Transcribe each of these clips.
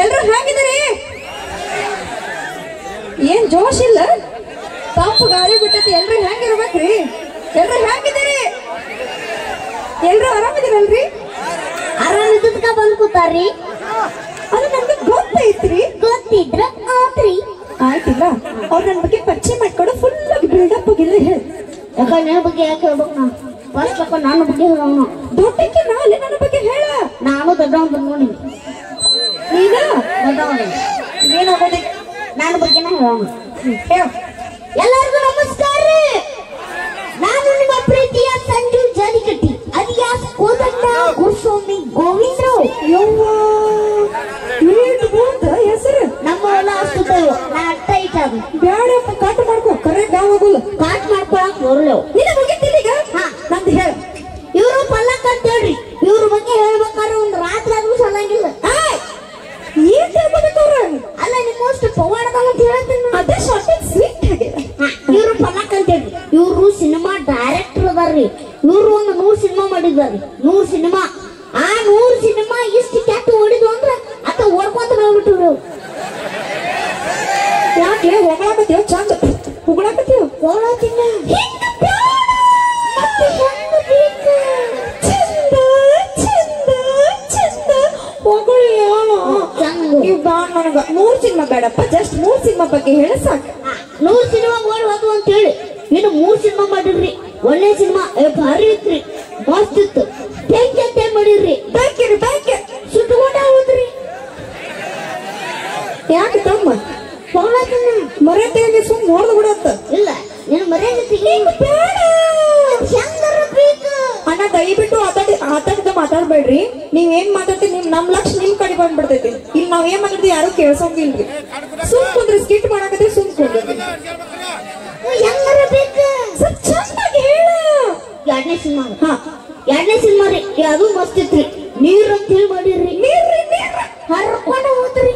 ಎಲ್ರು ಹೇಗಿದ್ದೀರಿ? ಏನ್ ಜೋಶ್ ಇಲ್ಲ, ತಂಪು ಗಾಳಿ ಬಿಟ್ಟತಿ. ಎಲ್ರು ಹೆಂಗಿರ್ಬೇಕ್ರಿ? ಎಲ್ರು ಹೇಗಿದ್ದೀರಿ? ಎಲ್ರು ಆರಾಮಿದ್ದೀರಲ್ರಿ? ಆರಾಮಿದ್ದಕ್ಕ ಬಂದ್ ಕೂತಾರ್ರಿ. ಅದು ನಮ್ಗೆ ಗೊತ್ತೈತ್ರಿ. ಗೊತ್ತಿದ್ರ ಆತ್ರಿ. ಆಯ್ತಿಲ್ಲ, ಅವ್ರು ನನ್ನ ಬಗ್ಗೆ ಪರಿಚಯ ಮಾಡ್ಕೊಂಡು ಫುಲ್ ಆಗಿ ಬಿಲ್ಡಪ್ ಆಗಿಲ್ಲ ಹೇಳಿ. ಯಾಕ ನಿನ್ನ ಬಗ್ಗೆ ಯಾಕೆ ಹೇಳ್ಬೇಕು? ನಾ ಫಸ್ಟ್ ಯಾಕ ನನ್ನ ಬಗ್ಗೆ ಹೇಳೋಣ. ದೊಡ್ಡಕ್ಕೆ ನಾಳೆ ನನ್ನ ಬಗ್ಗೆ ಹೇಳ. ನಾನು ದೊಡ್ಡವನ್ ಬಂದ್ಕೊಂಡಿ. ನೀನ ದೊಡ್ಡವನ್ ಏನಾಗೋದಿ? ನನ್ನ ಬಗ್ಗೆನ ಹೇಳೋಣ. ಹೇಳ. ಎಲ್ಲರಿಗೂ ನಮಸ್ಕಾರ. ನಾನು ನಿಮ್ಮ ಪ್ರೀತಿಯ ಸಂಜು ಜಾಲಿಕಟ್ಟಿ ಅಲಿಯಾಸ್ ಕೋದಂಡ ಗುರುಸ್ವಾಮಿ ಗೋವಿಂದರಾವ್. ಹೆಸರು ನಮ್ಮ ಹೊಲ ಅಷ್ಟು ನಾ ಅಟ್ಟ ಇಟ್ಟದು ಬ್ಯಾಡಪ್ಪ. ಕಾಟ್ ಮಾಡ್ಕೊ, ಕರೆಕ್ಟ್ ಆಗೋದಿಲ್ಲ. ಕಾಟ್ ಮಾಡ್ಕೊಳಕ್ ಬರಲ್ಲ. ನಿನ್ನ ಮುಗಿತಿಲ್ಲ ಈಗ. ಹಾ, ನಂದು ಹೇಳ. ಇವರು ಪಲ್ಲಕ್ ಅಂತ ಹೇಳ್ರಿ. ಇವ್ರ ಬಗ್ಗೆ ಹೇಳ್ಬೇಕಾದ್ರೆ ಒಂದು ರಾತ್ರಿ ಆದ್ರೂ ಸಲ್ಲಂಗಿಲ್ಲ. ಏನ್ ಹೇಳ್ಬೇಕವ್ರ? ಅಲ್ಲ ನಿಮ್ಮಷ್ಟು ಪವಾಡದ ಅಂತ ಹೇಳ್ತೀನಿ. ಅದೇ ಶಾರ್ಟೇಜ್ ಸ್ವೀಟ್ ಆಗಿದೆ. ಇವ್ರು ಪಲ್ಲಕ್ ಅಂತ ಹೇಳ್ರಿ. ಇವ್ರು ಸಿನಿಮಾ ಡೈರೆಕ್ಟರ್ ಅದಾರ್ರಿ. ಇವ್ರು ಒಂದು 100 ಸಿನಿಮಾ ಮಾಡಿದಾರ್ರಿ. 100 ಸಿನಿಮಾ. ಆ 100 ಸಿನಿಮಾ ಇಷ್ಟು ಕೆಟ್ಟ ಓಡಿದ್ವು ಅಂದ್ರೆ ಅತ್ತ ಓಡ್ಕೊಂತ ಹೋಗ್ಬಿಟ್ರು. ಯಾಕೆ ಹೊಗಳಾಕತ್ತೀವ? ಚಂದ ಹೊಗಳಾಕತ್ತೀವ. ಹೋಗ್ತಿಲ್ಲ ಮತ್ತೆ ಹೆಂಗ ಬೇಕು? ಚಂದ ಚಂದ ಚಂದ ಹೊಗಳು ಹೇಳು. ನೀವು ಬಾ ನನಗ 3 ಸಿನಿಮಾ ಬೇಡಪ್ಪ, ಜಸ್ಟ್ 3 ಸಿನಿಮಾ ಬಗ್ಗೆ ಹೇಳ ಸಾಕು. 100 ಸಿನಿಮಾ ಓಡಿ ಹೋದ್ವು ಅಂತ ಹೇಳಿ ಇನ್ನು 3 ಸಿನಿಮಾ ಮಾಡಿರ್ರಿ. ಒಳ್ಳೆ ಸಿನಿಮಾ ಭಾರಿ ಇತ್ರಿ, ಮಸ್ತ್ ಇತ್ತು. ಬೆಂಕಿ ಅಂತ ಮಾಡಿರ್ರಿ. ಬೇಕಿರಿ ಬೇಕೆ ಸುಟ್ಕೊಂಡ ಹೋದ್ರಿ. ಯಾಕೆ ತಮ್ಮ ಹೋಗ್ಲತ್ತನ ಮರ್ಯಾದೆಯಾಗಿ ಸುಮ್ ನೋಡ್ದು ಬಿಡತ್ತ. ಇಲ್ಲ ನೀನು ಮರ್ಯಾದೆ ಬೇಡ. ಚಂದರ ಬೇಕು ಅಣ್ಣ. ದಯವಿಟ್ಟು ಆಟಾಡಿದ ಮಾತಾಡ್ಬೇಡ್ರಿ. ನೀವ್ ಏನ್ ಮಾತಾಡ್ತೀರಿ ನಮ್ ಲಕ್ಷ ನಿಮ್ ಕಡೆ ಬಂದ್ಬಿಡ್ತೈತಿ. ಇಲ್ಲಿ ನಾವ್ ಏನ್ ಮಾತಾಡ್ತೀವಿ ಯಾರು ಕೇಳ್ಸೋಂಗಿಲ್ರಿ. ಸುಮ್ ಕುಂದ್ರಿ, ಸ್ಕಿಟ್ ಮಾಡಾಕತ್ತೀವಿ, ಸುಮ್ ಕುಂದ್ರಿ. ಚಂದರ ಬೇಕು. ಸ್ವಲ್ಪ ಚಂದಾಗಿ ಹೇಳ. 2ನೇ ಸಿನಿಮಾ. ಎರಡನೇ ಸಿನಿಮಾ ರೀ. ಅದು ಮಸ್ತ್ ಇತ್ರಿ. ನೀರ್ ಅಂತ ಹೇಳಿ ಮಾಡಿರ್ರಿ. ನೀರ್ ಹರ್ಕೊಂಡ ಹೋದ್ರಿ.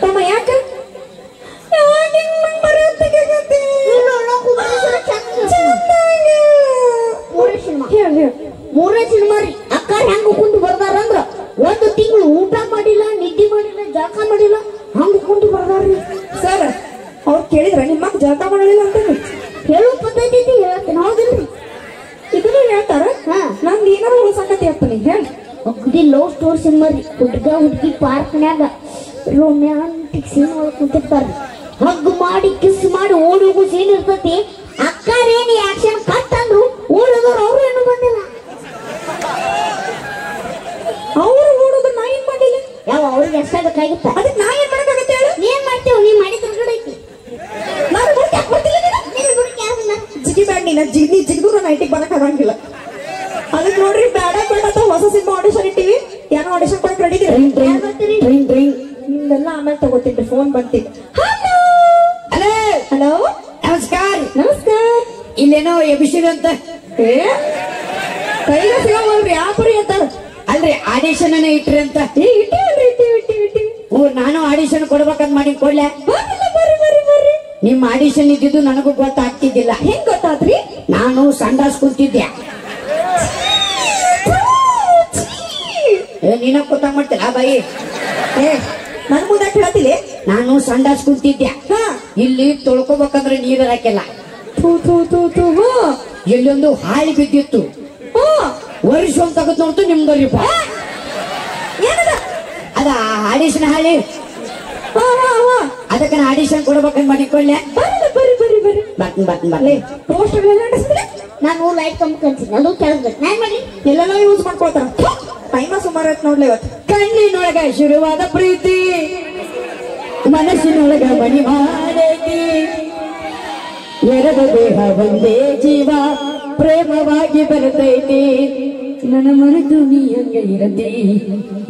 ತಮ್ಮ ಯಾಕ ಮೂರನೇ ಸಿನಿಮಾ ರೀ. ಅಕ್ಕ ಹೆಂಗ ಕುಂತು ಬರ್ದಾರಂದ್ರ 1 ತಿಂಗಳು ಊಟ ಮಾಡಿಲ್ಲ, ನಿದ್ದೆ ಮಾಡಿಲ್ಲ, ಜಳಕ ಮಾಡಿಲ್ಲ, ಹಂಗ ಕುಂತು ಬರ್ದಾರ್ರಿ. ಸರ್ ಅವ್ರು ಕೇಳಿದ್ರ ನಿಮ್ಮ ಜಳಕ ಮಾಡಲಿಲ್ಲ ಅಂತ ಹೇಳೋ ಪದ್ಧತಿ ಹೇಳ್ತೀನಿ. ಹೌದಿಲ್ರಿ? ಇದನ್ನು ಹೇಳ್ತಾರ. ನಂದು ಏನಾರು ಉಳಿಸಾಕತಿ ಅಪ್ಪ. ನೀ ಹೇಳಿ. ಅಗ್ದಿ ಲವ್ ಸ್ಟೋರ್ ಸಿನಿಮಾ ರೀ. ಹುಡುಗಿ ಪಾರ್ಕ್ನ್ಯಾಗ ರೊಮ್ಯಾಂಟಿಕ್ ಸೀನ್ ಒಳಗೆ ಕುಂತಿರ್ತಾರ್ರಿ. ಹಗ್ ಮಾಡಿ ಕಿಸ್ ಮಾಡಿ ಓಡಿ ಹೋಗೋ ಸೀನ್ ಇರ್ತತಿ. ಅಕ್ಕರೇನು ಆಕ್ಷನ್ ಕಟ್ ಅಂದ್ರು ಓಡೋದವ್ರು ಅವ್ರು ಏನು ಬಂದಿಲ್ಲ. ಅವ್ರು ಓಡೋದು ನಾ ಏನ್ ಮಾಡಿಲ್ಲ. ಯಾವ ಅವ್ರಿಗೆ ಎಷ್ಟ ಬೇಕಾಗಿತ್ತ? ಅದಕ್ಕೆ ನಾ ಏನ್ ಮಾಡಕ್ಕಾಗತ್ತೆ ಹೇಳು? ಏನ್ ಮಾಡ್ತೇವ್? ನೀ ಮಾಡಿದ ಕಡೆ ಐತಿ. ನಾನು ಯಾಕೆ ಬರ್ತಿಲ್ಲ? ಜಿಗಿ ಬ್ಯಾಡ. ನೀನ ಜಿಗಿದ್ರು ನೈಟಿಗೆ ಬರಕ್ ಆಗಂಗಿಲ್ಲ. ಅದಕ್ಕೆ ನೋಡ್ರಿ, ಬೇಡ ಬೇಡ ಅಂತ ಹೊಸ ಸಿನಿಮಾ ಆಡಿಷನ್ ಇಟ್ಟಿವಿ. ಏನೋ ಆಡಿಷನ್ ಕೊಡಕ್ ರೆಡಿ ಇದೀರಿ. ನಿಮ್ದೆಲ್ಲ ಆಮೇಲೆ ತಗೋತೀನಿ. ಫೋನ್ ಬಂತೀನಿ. ಹಲೋ ಹಲೋ, ನಮಸ್ಕಾರ. ನಮಸ್ಕಾರ. ಇಲ್ಲೇನೋ ಎಬಿಸಿಡ್ ಅಂತ ಕೈಗ ಸಿಗಲ್ರಿ. ಯಾಪರಿ ಅಂತಾರ ಅಲ್ರಿ, ಆಡಿಷನ್ ಇಟ್ರಿ ಅಂತ. ಇಟ್ಟಿವಿ. ನಾನು ಆಡಿಷನ್ ಕೊಡ್ಬೇಕಂತ ಮಾಡಿ ಕೊಡ್ಲೆ. ಬರ್ರಿ. ನಿಮ್ ಆಡಿಷನ್ ಇದ್ದಿದ್ದು ನನಗೂ ಗೊತ್ತಾಗ್ತಿದ್ದಿಲ್ಲ. ಹೆಂಗ್ ಗೊತ್ತಾದ್ರಿ? ನಾನು ಸಂಡಾಸ್ ಕುಂತಿದ್ದೆ. ನೀನ ಕೂತ ಮಾಡ್ತೀರ ಬಾಯಿ? ನನ್ ಮುಂದೆ ಹೇಳತ್ತಿಲ್ಲ. ನಾನು ಸಂಡಾಸ್ ಕುಂತಿದ್ದೆ. ಇಲ್ಲಿ ತೊಳ್ಕೊಬೇಕಂದ್ರೆ ನೀರ್ ಹಾಕಿಲ್ಲ. ಇಲ್ಲೊಂದು ಹಾಳಿ ಬಿದ್ದಿತ್ತು. ವರ್ಷ ತಗದ್ ನೋಡ್ತು ನಿಮ್ದರಿ. ಅದ ಆಡಿಷನ್ ಹಾಳಿ. ಅದಕ್ಕೆ ಆಡಿಷನ್ ಕೊಡ್ಬೇಕಂತ ಮಾಡಿಕೊಳ್ಳೆ. ಬರ್ತೀನಿ. ಪೋಸ್ಟರ್ ನಾನು ಲೈಟ್ ಕಂಬ ಅದು ಕೆಳಗೆ ನಾನ್ ಮಾಡಿ ಎಲ್ಲೆಲ್ಲ ಯೂಸ್ ಮಾಡ್ಕೊಳ್ತಾರ. ಟೈಮ ಸುಮಾರು ಆಯ್ತು ನೋಡ್ಲಿ ಇವತ್ತು. ಕಣ್ಣಿನೊಳಗ ಶುರುವಾದ ಪ್ರೀತಿ, ಮನಸ್ಸಿನೊಳಗ ಮಣಿ ಮಾಡೈತಿ. ಎರಡ ದೇಹ ಒಂದೇ ಜೀವ ಪ್ರೇಮವಾಗಿ ಬರ್ತೈತಿ. ನನ್ನ ಮರೆತು ನೀ ಹಂಗ ಇರತಿ,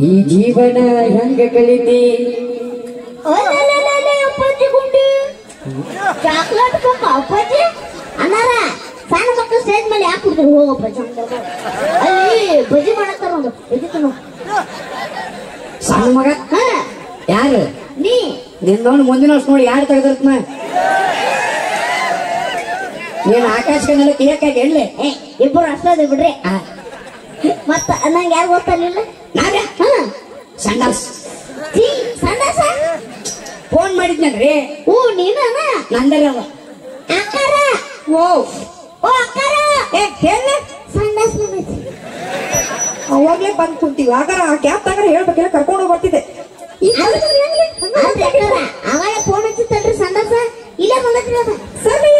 ಈ ಜೀವನ ಹೆಂಗ ಕಳಿತಿ. ಅಪ್ಪಾಜಿ ಗುಂಡಿ ಚಾಕ್ಲೇಟ್ ಕೊಂಬ. ಅಪ್ಪಾಜಿ ಅನ್ನಾರ ಸಣ್ಣ ಮಕ್ಕಳು ಸ್ಟೇಜ್ ಮೇಲೆ ಯಾಕೆ ಕುಡ್ತಾರೆ? ಹೋಗಪ್ಪಾಜಿ ಅಲ್ಲಿ ಬಜಿ ಮಾಡತ್ತಾರ. ಒಂದು ಬಜಿತನು ಸಣ್ಣ ಮಗ ಯಾರು? ನೀ ನಿನ್ನೋನು ಮುಂದಿನ ವರ್ಷ ನೋಡಿ ಯಾರು ತೆಗೆದಿರ್ತನ. ನೀನು ಆಕಾಶಕ್ಕೆ ನೆಲಕ್ಕೆ ಏಕಾಗಿ ಎಣ್ಣೆ. ಇಬ್ಬರು ಅಷ್ಟೇ ಬಿಡ್ರಿ. ಮತ್ತ ನಂಗೆ ಯಾರು ಗೊತ್ತಾಗಲಿಲ್ಲ. ನಾವ್ಯಾ ಸಂಡಾಸ್ ಸಂಡಾಸ ಫೋನ್ ಮಾಡಿದ್ನಲ್ರಿ ಓ ನೀನ ನಂದರ ಅವ ಅಕ್ಕಾರ ಓ ಓ ಅಕ್ಕಾರ ಏ ಹೇಳ ಸಂಡಾಸ ಬಂದೈತಿ ಅವಾಗ್ಲೇ ಬಂದ್ ಕುಂತೀವಿ ಆಗಾರ ಆ ಕ್ಯಾಬ್ ತಗಾರ ಹೇಳ್ಬೇಕಿಲ್ಲ ಕರ್ಕೊಂಡು ಹೋಗಿ ಬರ್ತಿದ್ದೆ ಅವಾಗ ಫೋನ್ ಹಚ್ಚಿತ್ತಲ್ರಿ ಸಂಡಾಸ ಇಲ್ಲೇ ಬಂದೈತ್ರಿ ಅದ ಸರಿ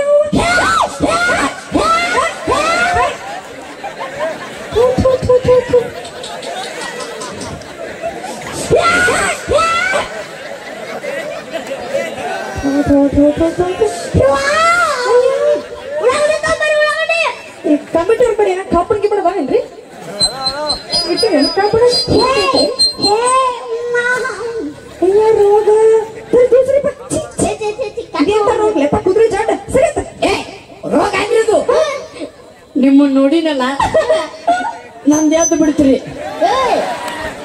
ಕಂಪ್ಯೂಟರ್ ಬರೀ ಏನ ಕಾಪಡ್ ಗಿಪಡ್ ಅದಾವೇನ್ರಿ ಕಾಪಡ ರೋಗ ರೋಗ್ಲೆಪ್ಪ ಕುದುರೆ ಜಾಡ ಸರಿ ರೋಗ ಆಗಿರೋದು ನಿಮ್ಮನ್ನ ನೋಡಿನಲ್ಲ ನಂದು ಎದ್ದು ಬಿಡ್ತೀರಿ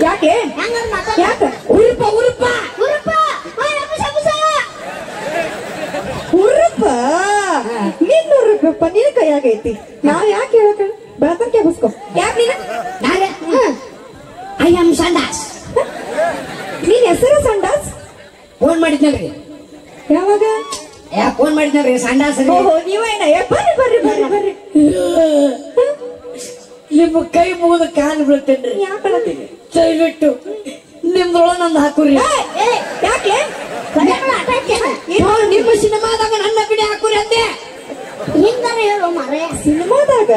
ಯಾಕೆ ಯಾಕ ಉರುಪ ಉರುಪ ಉರುಪ ನಿನ್ನ ಉರುಪಪ್ಪ ನಿನ್ನ ಕೈಯಾಗೈತಿ ನಾವ್ ಯಾಕೆ ಹೇಳಕ ಬೆಳತನ್ ಕೆಬಸ್ಕೊ ಯಾಕೆ ನೀನ ನಾಳೆ ಐ ಆಮ್ ಸಂಡಾಸ್ ನೀನ್ ಹೆಸರು ಸಂಡಾಸ್ ಫೋನ್ ಮಾಡಿದ್ನಲ್ರಿ ಯಾವಾಗ ಫೋನ್ ಮಾಡಿದ್ನಲ್ರಿ ಸಂಡಾಸ್ ಓಹೋ ನೀವೇನ ಬರ್ರಿ ಬರ್ರಿ ಬರ್ರಿ ಬರ್ರಿ ನಿಮ್ಮ ಕೈ ಮುಗಿದ ಕಾಲು ಬೀಳ್ತೇನ್ರಿ ಯಾಕಲತ್ತೀನಿ ದಯವಿಟ್ಟು ನಿಮ್ದೊಳ ನಂದು ಹಾಕುರಿ ಯಾಕೆ ನಿಮ್ಮ ಸಿನಿಮಾದಾಗ ನನ್ನ ಬಿಡಿ ಹಾಕುರಿ ಅಂದೆ ಹಿಂಗಾರ ಹೇಳು ಮಾರೇ ಸಿನಿಮಾದಾಗ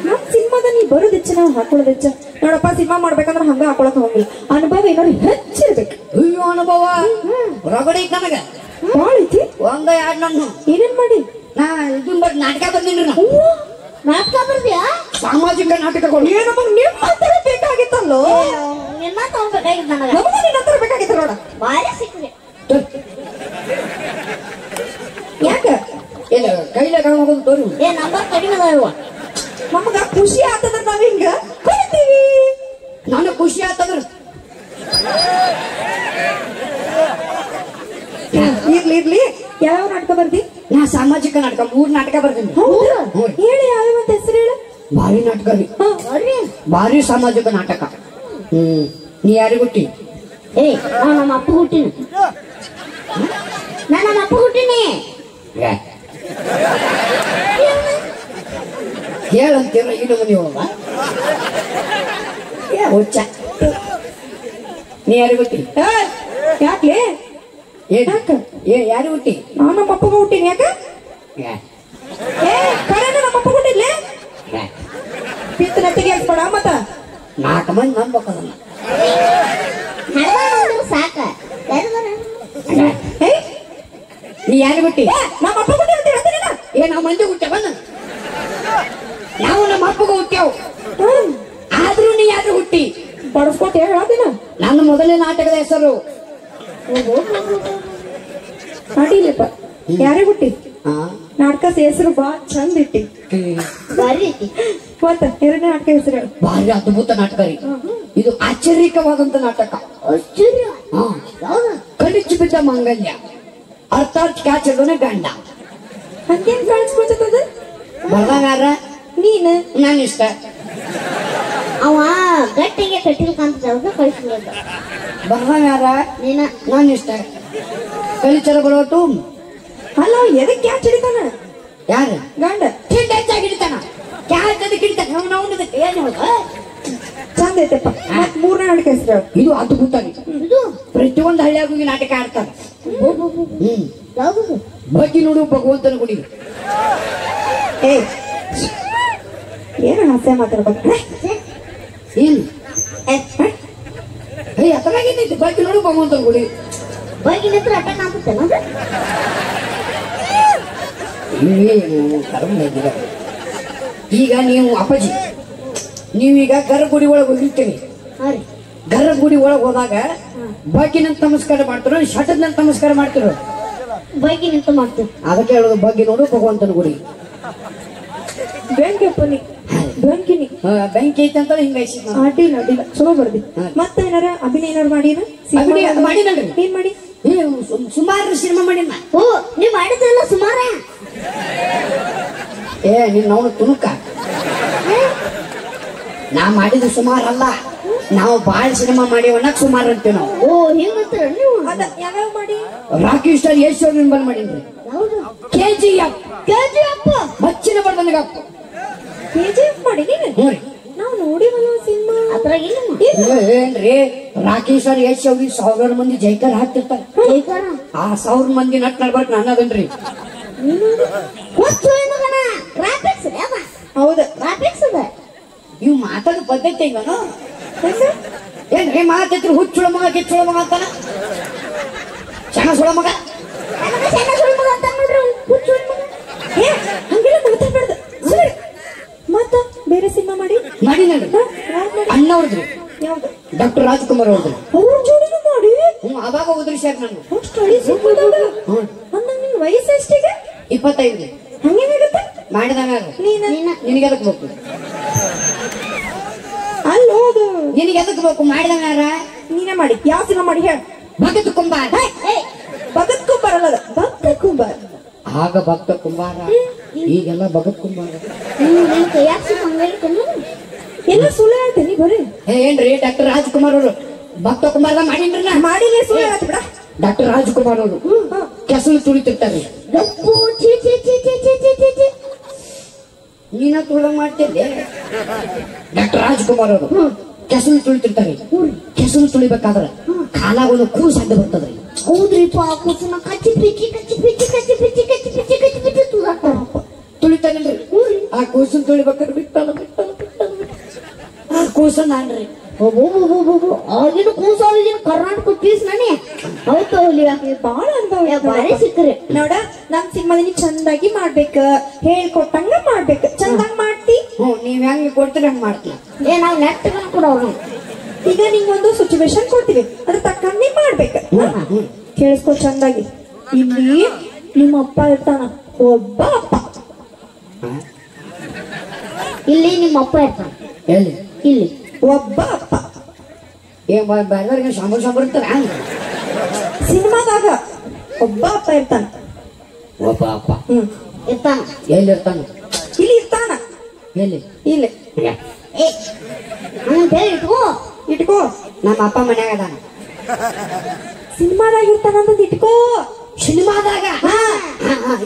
ನಮ್ ಸಿನಿಮಾದ ನೀ ಬರೋದೆಚ್ಚ ನಾವು ಹಾಕೊಳ್ಳೋದೆಚ್ಚ ನೋಡಪ್ಪ ಸಿನಿಮಾ ಮಾಡ್ಬೇಕಂದ್ರೆ ಹಂಗ ಹಾಕೊಳಕ್ ಹೋಗಿಲ್ಲ ಅನುಭವ ಏನಾರು ಹೆಚ್ಚಿರ್ಬೇಕು ಅಯ್ಯೋ ಅನುಭವ ರಗಡೆ ಐತಿ ನನಗ ಬಾಳ ಐತಿ ಒಂದ ಎರಡು ನನ್ನ ಏನೇನ್ ಮಾಡಿ ನಾ ಇದನ್ ಬಗ್ಗೆ ನಾಟಕ ಬಂದಿನ್ರಿ ನಾ ನಾಟಕ ಬರ್ದ್ಯಾ ಸಾಮಾಜಿಕ ನಾಟಕಗಳು ಏ ನಮಗ್ ನಿಮ್ಮ ಹತ್ರ ಬೇಕಾಗಿತ್ತಲ್ಲೋ ನಿನ್ನ ತಗೋಬೇಕಾಗಿತ್ತು ನನಗ ನಮಗ ನಿನ್ನ ಹತ್ರ ಬೇಕಾಗಿತ್ತು ನೋಡ ಬಾರಿ ಸಿಕ್ಕ್ರಿ ಯಾಕ ಇಲ್ಲ ಕೈಲಾಗ ಹೋಗೋದು ತೋರಿ ಏ ನಂಬರ್ ಕಡಿಮೆ ಅದಾವ ನಮಗ ಖುಷಿ ಆತಂದ್ರ ನಾವ್ ಹಿಂಗ ಕರಿತೀವಿ ನನಗೆ ಖುಷಿ ಆತಂದ್ರ ಇರ್ಲಿ ಇರ್ಲಿ ಯಾವ ನಾಟಕ ಬರ್ದಿ ನಾ ಸಾಮಾಜಿಕ ನಾಟಕ 3 ನಾಟಕ ಬರ್ತೀನಿ ಹೌದಾ ಹೇಳಿ ಯಾವ್ಯಾವ ಅಂತ ಹೆಸರು ಹೇಳ ಭಾರಿ ನಾಟಕ ರೀ ಭಾರಿ ಸಾಮಾಜಿಕ ನಾಟಕ ನೀ ಯಾರಿಗೆ ಹುಟ್ಟಿ ಏ ನಾ ನಮ್ಮ ಅಪ್ಪ ಹುಟ್ಟಿನಿ ನಾ ನಮ್ಮ ಅಪ್ಪ ಹುಟ್ಟಿನಿ ಹೇಳಂತೀರ ಇನ್ನು ಮನೆ ಹೋಗ ಹುಚ್ಚ ನೀ ಯಾರಿಗೆ ಹುಟ್ಟಿ ಯಾಕೆ ಯಾರಿಗೆ ಹುಟ್ಟಿ ನಾ ನಮ್ಮ ಅಪ್ಪಗ ಹುಟ್ಟಿನಿ ಯಾಕ ಏ ಕರೆನ ನಮ್ಮ ಅಪ್ಪ ಹುಟ್ಟಿಲ್ಲ ಪಿತ್ತ ನೆತ್ತಿಗೆ ಹಾಕ್ಬೇಡ ಮತ್ತ 4 ಮಂದಿ ನಂಬಕದಲ್ಲ ಸಾಕ ನೀ ಯಾರಿಗೆ ಹುಟ್ಟಿ ನಮ್ಮ ಅಪ್ಪ ಹುಟ್ಟಿ ಅಂತ ಹೇಳ್ತೀನಿ ನಾವು ಮಂದಿ ಹುಟ್ಟವ ನಾವು ನಮ್ಮ ಅಪ್ಪಗ ಹುಟ್ಟ್ಯಾವ ಆದ್ರೂ ನೀ ಯಾರು ಹುಟ್ಟಿ ಬಡಸ್ಕೊಟ್ಟು ಹೇಳದಿನ ನನ್ನ ಮೊದಲನೇ ನಾಟಕದ ಹೆಸರು ಅಡಿಲಪ್ಪ ಯಾರೇ ಹುಟ್ಟಿ ನಾಟಕ ಹೆಸರು ಬಾ ಚಂದ ಇಟ್ಟಿ ಬಾರಿ ಐತಿ ಮತ್ತ ಎರಡನೇ ನಾಟಕ ಹೆಸರು ಹೇಳು ಭಾರಿ ಅದ್ಭುತ ನಾಟಕ ರೀ ಇದು ಆಶ್ಚರ್ಯಕವಾದಂತ ನಾಟಕ ಆಶ್ಚರ್ಯ ಕಡಿಚು ಬಿದ್ದ ಮಂಗಲ್ಯ ಅರ್ಥಾತ್ ಕ್ಯಾಚದೋನೆ ಗಂಡ ಹಂಗೇನ್ ಕಾಣಿಸ್ಕೊಳ್ತದ ಬರ್ದಾಗಾರ ನೀನ್ ನಾನು ಇಷ್ಟ ಅವ ಗಟ್ಟಿಗೆ ಕಟ್ಟಿಲ್ಕಂತ ಕಳಿಸ್ಲಿಲ್ಲ ಬರ್ದಾಗಾರ ನೀನ ನಾನು ಇಷ್ಟ ಕಲಿಚರ ಬರೋಟು ಅಲ್ಲ ಎದಕ್ ಕ್ಯಾಚ್ ಹಿಡಿತಾನ ಯಾರು ಗಂಡ ತಿಂಡ ಹೆಚ್ಚಾಗಿ ಹಿಡಿತಾನ ಕ್ಯಾಚ್ ಅದಕ್ಕೆ ಹಿಡಿತಾನ ಏನು ಚಂದ ಐತಪ್ಪ ಮತ್ ಮೂರನೇ ನಾಟಕ ಹೆಸರು ಹೇಳು ಇದು ಅದ್ಭುತ ರೀ ಇದು ಪ್ರತಿಯೊಂದು ಹಳ್ಳಿಯಾಗ ಹೋಗಿ ನಾಟಕ ಆಡ್ತಾರ ಯಾವುದು ಬಗ್ಗೆ ನೋಡು ಭಗವಂತನ ಗುಡಿ ಏ ಏನು ಹಾಸ್ಯ ಮಾತಾಡ್ಬೇಕು ಏನು ಅದ್ರಾಗೇನೈತಿ ಬಗ್ಗೆ ನೋಡು ಭಗವಂತನ ಗುಡಿ ಬಗ್ಗೆ ನಿಂತ್ರ ಅಟ್ಟ ಕಾಣ್ತೇನ ಈಗ ನೀವು ಅಪ್ಪಾಜಿ ನೀವೀಗ ಗರ್ಭಗುಡಿ ಒಳಗೆ ಹೋಗಿರ್ತೀವಿ ಗರ್ಭಗುಡಿ ಒಳಗೆ ಹೋದಾಗ ಬಗ್ಗಿನಂತ ನಮಸ್ಕಾರ ಮಾಡ್ತಿರೋ ಶಟದ್ನಂತ ನಮಸ್ಕಾರ ಮಾಡ್ತಿರೋ ಬಗ್ಗೆ ನಿಂತು ಮಾಡ್ತೀವಿ ಅದಕ್ಕೆ ಹೇಳೋದು ಬಗ್ಗೆ ನೋಡು ಭಗವಂತನ ಗುಡಿ ಬೆಂಕಿ ಅಪ್ಪನಿ ಬೆಂಕಿನಿ ಬೆಂಕಿ ಐತೆ ಅಂತ ಹಿಂಗಾಯ್ಸಿ ಅಡ್ಡಿಲ್ಲ ಅಡ್ಡಿಲ್ಲ ಚಲೋ ಬರ್ದಿ ಮತ್ತ ಏನಾರ ಅಭಿನಯ ಏನಾರು ಮಾಡಿನ ಅಭಿನಯ ಮಾಡಿನಲ್ರಿ ಏನ್ ಮಾಡಿ ಸುಮಾರು ಸಿನಿಮಾ ಮಾಡಿನ ಓ ನೀವ್ ಮಾಡಿದ್ರಲ್ಲ ಸುಮಾರ ಏ ನಿನ್ನ ಅವನು ತುಣುಕ ನಾ ಮಾಡಿದ ಸುಮಾರಲ್ಲ ನಾವು ಬಾಳ ಸಿನಿಮಾ ಮಾಡಿವನ್ನ ಸುಮಾರು ಅಂತೀವಿ ನಾವು. ಓ ಹೆಂಗಂತಾರ ನೀವು? ಅದ ಯಾವ್ಯಾವ ಮಾಡಿ? ರಾಕಿ ಸ್ಟಾರ್ ಯಶ್ ಅವ್ರ ನಿಂಬಲ್ ಮಾಡೀನ್ರಿ. ಯಾವ್ದು? KGF ಮಚ್ಚಿನ ಬರ್ದಂಗ KGF ಮಾಡಿ ನೀನು? ಹ್ಞೂ ರೀ. ನಾವು ನೋಡಿವಲ್ಲ ಸಿನಿಮಾ. ಅದ್ರಾಗ ಇಲ್ಲ ಏನ್ರಿ ರಾಕಿ ಸ್ಟಾರ್ ಯಶ್ ಅವ್ರಿಗೆ 1000 ಮಂದಿ ಜೈಕಾರ ಹಾಕ್ತಿರ್ತಾರ. ಆ 1000 ಮಂದಿ ನಟ್ ನಡ್ಬಾರ್ದು ನಾನು ಅದನ್ರಿ. ಗ್ರಾಫಿಕ್ಸ್ ಹೌದು ಗ್ರಾಫಿಕ್ಸ್ ಅದ. ಇವ್ ಮಾತಾಡೋ ಪದ್ಧತಿ ಈಗನು ಏನ್ರಿ ಮಾತಿದ್ರು ಹುಚ್ಚುಳ ಮಗ ಕಿಚ್ಚುಳ ಮಗ ಅಂತಾನ ಚೆನ್ನ ಸುಳ ಮಗ ಏ ಹಂಗೆಲ್ಲ ಮಾತಾಡ್ಬಾರ್ದು. ಮತ್ತ ಬೇರೆ ಸಿನಿಮಾ ಮಾಡಿ ಮಾಡಿ ನೋಡ್ರಿ ಅಣ್ಣವ್ರದ್ರಿ ಯಾವ್ದು? ಡಾಕ್ಟರ್ ರಾಜ್ಕುಮಾರ್ ಅವ್ರದ್ರಿ. ಅವ್ರ ಜೋಡಿನೂ ಮಾಡಿ ಅವಾಗ ಉದ್ರಿಸ್ಯಾರ ನಾನು. ಸ್ಟಡಿ ಸಿಕ್ಕಿದಾಗ ಅಂದಂಗ ನಿನ್ ವಯಸ್ಸು ಎಷ್ಟಿಗೆ? 25 ರೀ. ಹಂಗೇನಾಗುತ್ತೆ ಮಾಡಿದಾಗ ನಿನಗೆ ಎದಕ್ ಬೇಕು? ಅಲ್ಲೋದು ನಿನಗೆ ಎದಕ್ ಬೇಕು? ಮಾಡಿದಾಗ ನೀನೇ ಮಾಡಿ. ಯಾವ ಸಿನಿಮಾ ಮಾಡಿ ಹೇಳ? ಭಗತ್ ಕುಂಬಾರ. ಭಗತ್ ಕುಂಬಾರ ಅಲ್ಲ, ಭಕ್ತ ಕುಂಬಾರ. ಆಗ ಭಕ್ತ ಕುಂಬಾರ, ಈಗೆಲ್ಲ ಭಗತ್ ಕುಂಬಾರ. ಎಲ್ಲ ಸುಳ್ಳು ಹೇಳ್ತೇನೆ ಬರೀ. ಏನ್ರಿ ಡಾಕ್ಟರ್ ರಾಜ್ಕುಮಾರ್ ಅವರು ಭಕ್ತ ಕುಂಬಾರ ಮಾಡಿನ್ರಿ ನಾ. ಮಾಡಿಲ್ಲ ಸುಳ್ಳು ಹೇಳ್ತಿ ಬಿಡ. ಡಾಕ್ಟರ್ ರಾಜ್ಕುಮಾರ್ ಅವರು ಕೆಸಲು ತುಳಿತಿರ್ತಾರೆ. ನೀನ ತುಳ ಮಾಡ್ತಿದ್ದೆ. ಡಾಕ್ಟರ್ ರಾಜ್ಕುಮಾರ್ ಅವರು ಕೆಸಲು ತುಳಿತಿರ್ತಾರೆ. ಕೆಸಲು ತುಳಿಬೇಕಾದ್ರೆ ಕಾಲಾಗ ಒಂದು ಕೂಸು ಅಡ್ಡ ಬರ್ತದ್ರಿ. ಹೌದ್ರಿಪ್ಪ, ಕೂಸನ್ನ ಕಚ್ಚಿ ಪಿಚ್ಚಿ ಕಚ್ಚಿ ಪಿಚ್ಚಿ ಕಚ್ಚಿ ಪಿಚ್ಚಿ ಕಚ್ಚಿ ಪಿಚ್ಚಿ ಕಚ್ಚಿ ಪಿಚ್ಚಿ ತುಳಿತಾನಿಲ್ರಿ. ಆ ಕೂಸನ್ ತುಳಿಬೇಕಾದ್ರೆ ಬಿಟ್ಟಲ್ಲ ಆ ಕೂಸನ್ ನಾನ್ರಿ. ಆಗಿನ ಕೂಸ ಆಗಿನ ಕರ್ನಾಟಕ ಪೀಸ್ ನಾನೇ ಹೌದು. ಬಾಳ ಅನುಭವ ಬಾರಿ ಸಿಕ್ಕ್ರಿ ನೋಡ. ನಮ್ ಸಿನಿಮಾದಲ್ಲಿ ಚಂದಾಗಿ ಮಾಡ್ಬೇಕ, ಹೇಳ್ಕೊಟ್ಟಂಗ ಮಾಡ್ಬೇಕ. ಚಂದಾಗಿ ಮಾಡ್ತಿ. ನೀವ್ ಹೆಂಗ್ ಕೊಡ್ತೀರಿ ಹಂಗ್ ಮಾಡ್ತೀವಿ. ನಾವ್ ನೆಟ್ ಕೂಡ ಅವ್ರು ಈಗ ನಿಂಗೊಂದು ಸಿಚುವೇಶನ್ ಕೊಡ್ತೀವಿ, ಅದ್ರ ತಕ್ಕಂಗೆ ಮಾಡ್ಬೇಕ. ಕೇಳಿಸ್ಕೊ ಚಂದಾಗಿ. ಇಲ್ಲಿ ನಿಮ್ಮ ಅಪ್ಪ ಇರ್ತಾನ, ಒಬ್ಬ ಅಪ್ಪ. ಇಲ್ಲಿ ನಿಮ್ಮ ಅಪ್ಪ ಇರ್ತಾನ, ಎಲ್ಲಿ? ಇಲ್ಲಿ ಒಬ್ಬ ಅಪ್ಪ. ಬೇರೆಯವ್ರಿಗೆ ಸಂಬಳ ಇರ್ತಾರ. ಸಿನಿಮಾದಾಗ ಒಬ್ಬ ಅಪ್ಪ ಇರ್ತಾನ. ಒಬ್ಬ ಅಪ್ಪ ಇರ್ತಾನ. ಎಲ್ಲಿ ಇರ್ತಾನ? ಇಲ್ಲಿ ಇರ್ತಾನ. ಎಲ್ಲಿ? ಇಲ್ಲಿ ಇಟ್ಕೋ ಇಟ್ಕೋ. ನಮ್ಮ ಅಪ್ಪ ಮನ್ಯಾಗ ಅದಾನ. ಸಿನಿಮಾದಾಗ ಇರ್ತಾನಂತ ಇಟ್ಕೋ. ಸಿನಿಮಾದಾಗ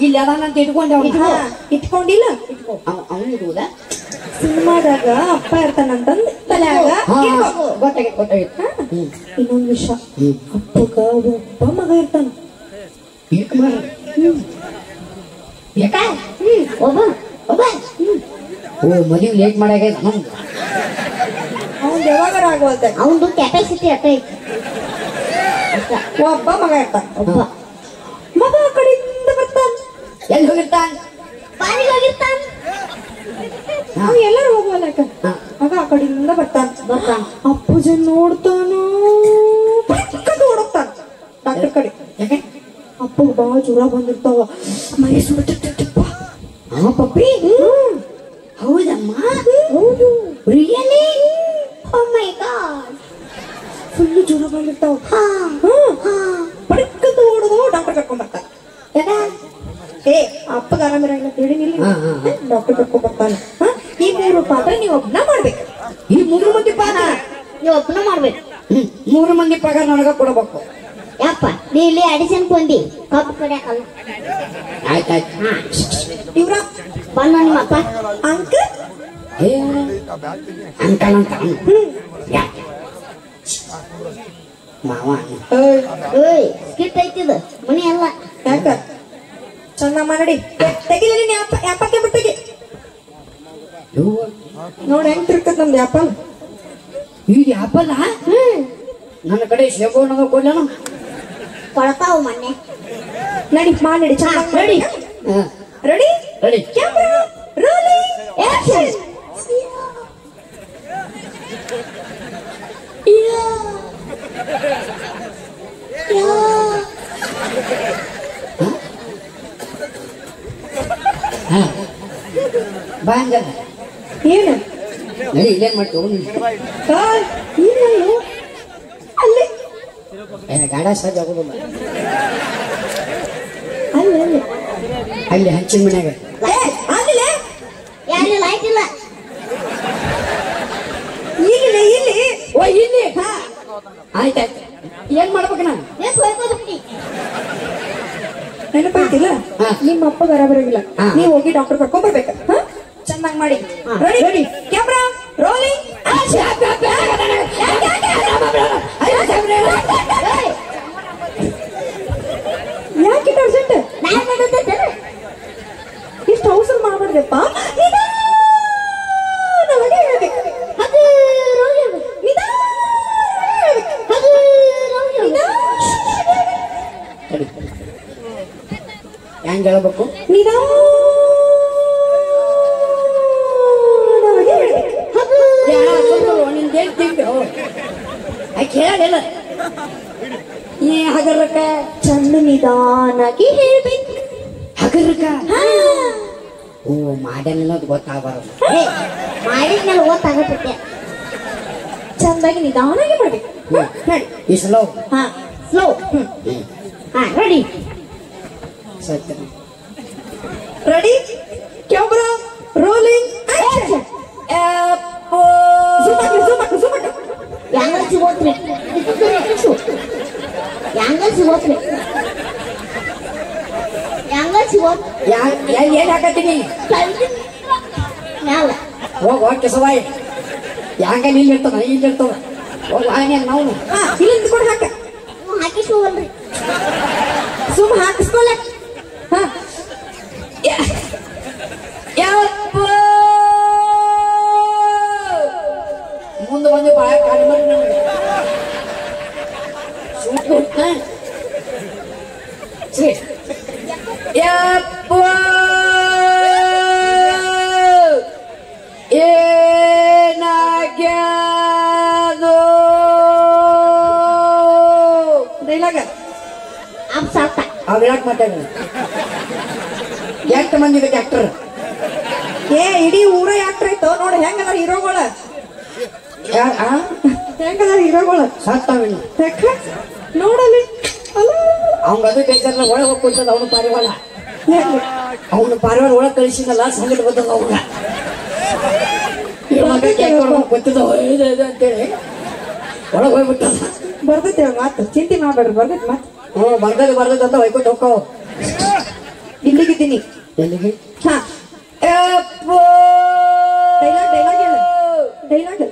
ಇಲ್ಲಿ ಅದಾನಂತ ಇಟ್ಕೊಂಡೆ. ಇಟ್ಕೊಂಡಿಲ್ಲ. ಅವನು ಇರುವುದ? ಸಿನಿಮಾದಾಗ ಅಪ್ಪ ಇರ್ತಾನಂತಂದ್ ತಲೆಯಾಗ ಗೊತ್ತಾಗಿತ್ತು. ಇನ್ನೊಂದ್ ವಿಷಯ, ಅಪ್ಪಗ ಒಬ್ಬ ಮಗ ಇರ್ತಾನ. ಒಬ್ಬ ಒಬ್ಬ ಓ ಮದುವೆ ಲೇಟ್ ಮಾಡಾಗ ಅವನ್ ಯಾವಾಗಾರ ಆಗೋದ. ಅವನದು ಕೆಪಾಸಿಟಿ ಅಟ್ಟ ಐತಿ. ಒಬ್ಬ ಮಗ ಇರ್ತಾನ. ಒಬ್ಬ ಮಗ ಆ ಕಡೆಯಿಂದ ಬರ್ತಾನ. ಎಲ್ಲಿ ಹೋಗಿರ್ತಾನ? ಬಾವಿಗೆ ಹೋಗಿರ್ತಾನ. ಅವ ಎಲ್ಲರೂ ಹೋಗುವಲ್ಲ. ಮಗ ಆ ಕಡೆಯಿಂದ ಬರ್ತಾನ. ಅಪ್ಪುಜನ್ ನೋಡ್ತಾನ, ಓಡೋಗ್ತಾನ ಡಾಕ್ಟರ್ ಕಡೆ. ಅಪ್ಪಗೆ ಬಾಳ ಜ್ವರ ಬಂದಿರ್ತಾವ, ಮೈ ಸುಡ್ತಿರ್ತೈತಪ್ಪ. ಪಪ್ಪಿ ಹೌದಮ್ಮ? ಹೌದು. ರಿಯಲಿ? ಓ ಮೈ ಗಾಡ್, ಫುಲ್ ಜ್ವರ ಬಂದಿರ್ತಾವ. ಪಡಕ್ಕಂತ ಓಡೋದು ಡಾಕ್ಟರ್ ಕರ್ಕೊಂಡ್ ಬರ್ತಾನ. ಏ ಅಪ್ಪಗ ಆರಾಮಿರಂಗಿಲ್ಲ ಅಂತ ಹೇಳಿ ಡಾಕ್ಟರ್ ಕರ್ಕೊಂಡ್ ಬರ್ತಾನ. ಈ 3 ಪಾತ್ರ ನೀವ್ ಒಬ್ನ ಮಾಡ್ಬೇಕು. ಈ 3 ಮಂದಿ ಪಾತ್ರ ನೀವು ಒಬ್ಬನ ಮಾಡ್ಬೇಕು. 3 ಮಂದಿ ಪಗಾರ ನನಗ ಕೊಡಬೇಕು. ಯಪ್ಪ ನೀ ಇಲ್ಲಿ ಅಡಿಷನ್ ಬಂದಿ ಕಬ್ಬು ಕಡಿಯಾಕಲ್ಲ. ಆಯ್ತಾಯ್ತು. ಇವ್ರ ಬಂದ ನಿಮ್ಮ ಅಪ್ಪ ಅಂಕಲ್ ಅಂಕಲ್ ಅಂತ ಮಾವ. ಏಯ್ ಸ್ಕಿಟ್ ಐತಿದ ಮನಿ ಅಲ್ಲ. ಯಾಕ ಚಂದ ಮಾಡಿ ತೆಗಿಲಿ. ಯಾಪಕ್ಕೆ ಬಿಟ್ಟಿಗೆ ನೋಡಿ ಹೆಂಗ್ ತಿರ್ಕತ್ ನಮ್ದು ಆಪಲ್. ಈಗ ಆಪಲ್ ನನ್ನ ಕಡೆ ಶೇಬು ಕೊಡ್ಲೇನು? ಕೊಡ್ತಾವ ಮೊನ್ನೆ. ನಡಿ ಮಾಡಿ ಚೆನ್ನಾಗಿ ready ready ready camera rolling action. ಬಾಂಗ ಏನು ನಡಿ ಇಲ್ಲೇನ್ ಮಾಡ್ತೀವಿ ಇನ್ನಲ್ಲೂ ಅಲ್ಲಿ ಗಾಡ ಸಜ್ಜ ಆಗೋದಿಲ್ಲ. ಅಲ್ಲಿ ಅಲ್ಲಿ ಅಲ್ಲಿ ಹಂಚಿನ ಮನ್ಯಾಗ ಅಲ್ಲಿ ಯಾರು ಲೈಟ್ ಇಲ್ಲ. ಇಲ್ಲಿ ಇಲ್ಲಿ ಓ ಆಯ್ತಾಯ್ತು ಏನ್ ಮಾಡ್ಬೇಕು ನಾನು ನೆನಪಾಯ್ತಿಲ್ಲ ಹಾ. ನಿಮ್ಮ ಅಪ್ಪ ಬರಬರಾಗಿಲ್ಲ ಹಾ. ನೀವ್ ಹೋಗಿ ಡಾಕ್ಟರ್ ಕರ್ಕೊಂಡ್ ಬರ್ಬೇಕು ಚೆನ್ನಾಗಿ ಮಾಡಿ ರೆಡಿ ರೆಡಿ ಕ್ಯಾಮ್ರಾ ರೋಲಿಂಗ್ ಯಾಕೆ ಅರ್ಜೆಂಟ್ ಇಷ್ಟು ಅವಸರ ಮಾಡ್ಬಾರ್ದಪ್ಪ ನಿಧಾನವಾಗಿ ಹೇಳ್ಬೇಕು ಹೆಂಗ್ ಹೇಳ್ಬೇಕು ನಿಧಾನವಾಗಿ ಹೇಳ್ಬೇಕು ನಿಂದೇನ್ ತಿಂಡು ಕೇಳಿಲ್ಲ ಏ ಹಗರಕ್ಕ ಚಂದ ನಿಧಾನಾಗಿ ಹೇಳ್ಬೇಕು ಹಗರಕ್ಕ ಓ ಮಾಡನ್ನೋದು ಗೊತ್ತಾಗಬಾರದು ಮಾಡಿದ್ಮೇಲೆ ಓದ್ತಾಗತ್ತೆ ಚಂದಾಗಿ ನಿಧಾನಾಗಿ ಮಾಡ್ಬೇಕು ನೋಡಿ ಈ ಸ್ಲೋ ಹಾ ಸ್ಲೋ ಹಾ ರೆಡಿ ಸತ್ಯ ರೆಡಿ ಕ್ಯಾಮ್ರಾ ರೋಲಿಂಗ್ ಯಾಂಗಲ್ ಸಿಗೋತ್ರಿ ಯಾಂಗಲ್ ಸಿಗೋತ್ರಿ ಯಾಂಗಲ್ ಸಿಗೋತ್ ಏನ್ ಹಾಕತ್ತೀನಿ ಮ್ಯಾಲ ಹೋಗ್ ಹೊಟ್ಟೆ ಸವಾಯಿ ಯಾಂಗ ಇಲ್ಲಿರ್ತದ ಇಲ್ಲಿರ್ತದ ಹೋಗ್ ಆನೆ ನಾವು ಹಾ ಇಲ್ಲಿ ನಿಂತ್ಕೊಂಡು ಹಾಕ ಹಾಕಿಸ್ಕೋವಲ್ರಿ ಸುಮ್ ಹಾಕಿಸ್ಕೊಲ್ಲ ಹಾ ಮುಂದೆ ಬಂದು ಬಾಳ ಕಡಿಮೆ ನನಗೆ ಯಪ್ಪ ಏನಾಗ್ಯಾದೋ ಡೈಲಾಗ ಅಪ್ಸಾತ ಅವ್ರು ಯಾಕೆ ಮಾತಾಡ ಎಷ್ಟು ಮಂದಿ ಆಕ್ಟರ್ ಏ ಇಡೀ ಊರ ಆಕ್ಟರ್ ಐತೋ ನೋಡಿ ಹೆಂಗದ ಹೀರೋಗಳ ಹೆಂಗದ ಹೀರೋಗಳ ಸಾತ್ತಾವಿಲ್ಲ ನೋಡಲಿ ಅವಂಗ ಅದು ಬೇಜಾರಲ್ಲ ಒಳಗೆ ಹೋಗಿ ಕುಂತದ ಅವನು ಪಾರಿವಾಳ ಅವನು ಪಾರಿವಾಳ ಒಳಗೆ ಕಳಿಸಿದಲ್ಲ ಸಂಗಟ ಬಂದದ ಅವನ ಗೊತ್ತಿದ ಅಂತೇಳಿ ಒಳಗೆ ಹೋಗ್ಬಿಟ್ಟದ ಬರ್ತೈತಿ ಮಾತು ಚಿಂತೆ ಮಾಡ್ಬೇಡ್ರಿ ಬರ್ತೈತಿ ಮಾತು ಹ್ಞೂ ಬರ್ದದ ಅಂತ ಹೊಯ್ಕೊಟ್ಟು ಹೋಗ್ಕೋ ಇಲ್ಲಿಗಿದ್ದೀನಿ ಎಲ್ಲಿಗೆ ಹಾ ಡೈಲಾಗ್ ಡೈಲಾಗ್ ಹೇಳು ಡೈಲಾಗ್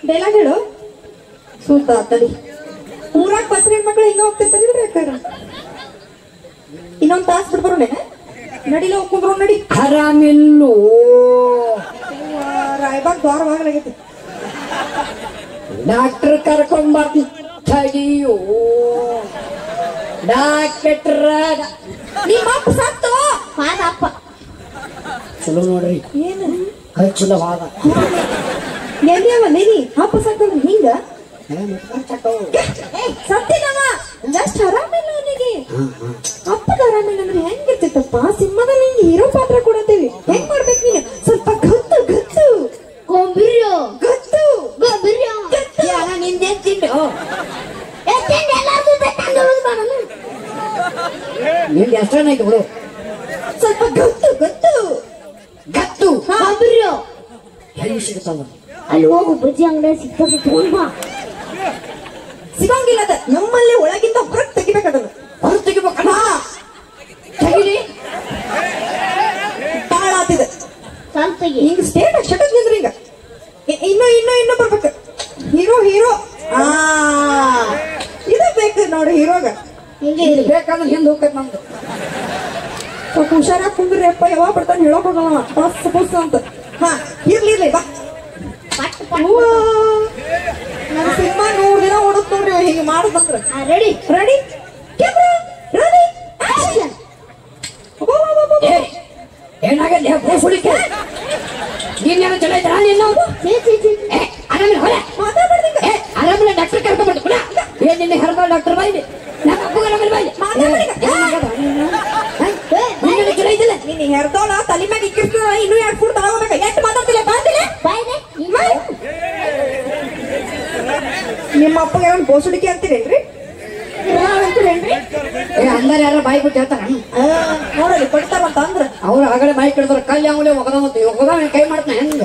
ಡೈಲಾಗ್ ಹೇಳು ಸೂತ ತಡಿ ಊರಾಗ ಬಸ್ರ ಹೆಣ್ಮಕ್ಳು ಹಿಂಗ ಹೋಗ್ತಿರ್ತಾನೆ ಯಾಕಾರ ಇನ್ನೊಂದ್ ತಾಸ್ ಬಿಟ್ಟು ಬರೋಣ ನಡಿಲ ಹೋಗ್ಕೊಂಡ್ರು ನಡಿ ಆರಾಮಿಲ್ಲೋ ರಾಯಬಾಗ್ ದ್ವಾರ ಬಾಗಲಾಗೈತಿ ಡಾಕ್ಟರ್ ಕರ್ಕೊಂಬರ್ತಿ ತಡಿಯೋ ಡಾಕ್ಟರ್ ನಿಮ್ಮ ಅಪ್ಪ ಸತ್ತು ಪಾದಪ್ಪ ಚಲೋ ನೋಡ್ರಿ ಏನು ಹಚ್ಚಿಲ್ಲ ವಾದ ಎಲ್ಲಿಯವ ನೀನಿ ಅಪ್ಪ ಸತ್ತ ಹಿಂಗ ಸತ್ತಿದವ ಜಸ್ಟ್ ಆರಾಮಿಲ್ಲ ಅವನಿಗೆ ಅಪ್ಪದ ಆರಾಮಿಲ್ಲ ಅಂದ್ರೆ ಹೆಂಗಿರ್ತಿತ್ತಪ್ಪ ಸಿನಿಮಾದಲ್ಲಿ ಹಿಂಗೆ ಹೀರೋ ಪಾತ್ರ ಕೊಡತ್ತೀವಿ ಹೆಂಗ್ ಮಾಡ್ಬೇಕು ನೀನು ಸ್ವಲ್ಪ ಗತ್ತು ಗತ್ತು ಗೊಂಬಿರ್ಯೋ ಗತ್ತು ಗೊಂಬಿರ್ಯೋ ನಿಂದೇನ್ ತಿಂಡು ನಿಂದ ಎಷ್ಟೇನಾಯ್ತು ಬಿಡು ಸ್ವಲ್ಪ ಗತ್ತು ಗತ್ತು ಗತ್ತು ಗೊಂಬಿರ್ಯೋ ಎಲ್ಲಿ ಸಿಗ್ತಾವ ಅಲ್ಲಿ ಹೋಗು ಬಜ್ಜಿ ಅಂಗಡಿ ಸಿಗ್ತದೆ ತಗೊಂಡ್ ಬಾ ಸಿಗಂಗಿಲ್ಲ ಅದ ನಮ್ಮಲ್ಲಿ ಒಳಗಿಂದ ಹೊರಗೆ ತೆಗಿಬೇಕು ಅದನ್ನು ಹೊರಗೆ ತೆಗಿಬೇಕಲ್ಲ ಹಾ ತೆಗಿಲಿ ತಾಳ ಆತಿದೆ ಸ್ವಲ್ಪ ತೆಗಿ ಹಿಂಗ್ ಸ್ಟೇಟ್ ಶಟಕ್ ನಿಂದ್ರಿ ಈಗ ಇನ್ನು ಬರ್ಬೇಕು ಹೀರೋ ಹೀರೋ ಆ ಇದು ಬೇಕು ನೋಡಿ ಹೀರೋಗ ಹಿಂಗೆ ಇಲ್ಲಿ ಬೇಕಾದ್ರೆ ಹಿಂದೆ ಹೋಗ್ತೈತೆ ನಮ್ದು ಸ್ವಲ್ಪ ಹುಷಾರಾಗಿ ಕುಂದ್ರಿ ಅಪ್ಪ ಯಾವಾಗ ಬರ್ತಾನೆ ಹೇಳಕ್ ಹೋಗಲ್ಲ ಬಸ್ ಬಸ್ ಅಂತ ಹಾ ಇರ್ಲಿ ಬಾ ಪಟ್ ನನ್ನ ಸಿನಿಮಾ 100 ದಿನ ಓಡುತ್ತ ನೋಡ್ರಿ ಹಿಂಗೆ ಮಾಡೋದಂದ್ರ ready ready camera ready action ಏನಾಗಲ್ಲ ಬೋಸುಳಿಕೆ ನೀನೇನೋ ಚಲೋ ಇದ್ರ ನೀನು ಆರಾಮಿಲ್ಲ ಹೊರ ಮಾತಾಡ್ಬಾರ್ದು ಆರಾಮಿಲ್ಲ ಡಾಕ್ಟರ್ ಕರ್ಕೊಂಡ್ಬಿಟ್ಟು ಕೂಡ ಏನ್ ನಿನ್ನೆ ಹೆರ್ಬ ಡಾಕ್ಟರ್ ಬಾಯಿದೆ ನಮ್ಮ ಅಪ್ಪಗ ಆರಾಮಿಲ್ಲ ಬಾಯಿದೆ ನೀನೇನೋ ಚಲೋ ಇದ್ದಿಲ್ಲ ನೀನು ಹೆರ್ದೋಳ ತಲೆ ಮ್ಯಾಗ ಇಕ್ಕಿರ್ತಾಳ ಇನ್ನೂ 2 ಫುಟ್ ತಗೋಬೇಕ ಎಷ್ಟು ಮಾತಾಡ್ತಿಲ್ಲ ಬಾಂದಿಲ್ಲ ಬಾಯ್ದೆ ನಿಮ್ಮ ಅಪ್ಪಗೆ ಏನ್ ಬೋಸುಡಿಕೆ ಅಂತೀರೇನ್ರಿ ಅಂದಾರ ಯಾರ ಬಾಯಿ ಬಿಟ್ಟು ಹೇಳ್ತಾರ ನೋಡಲಿ ಕೊಡ್ತಾರಂತ ಅಂದ್ರ ಅವ್ರು ಆಗಲೇ ಬಾಯಿ ಕೆಡ್ತಾರ ಕಲ್ಲು ಅವಳೆ ಒಗದ ಮತ್ತೆ ಒಗದ ಕೈ ಮಾಡ್ತಾನೆ ಹೆಂಗ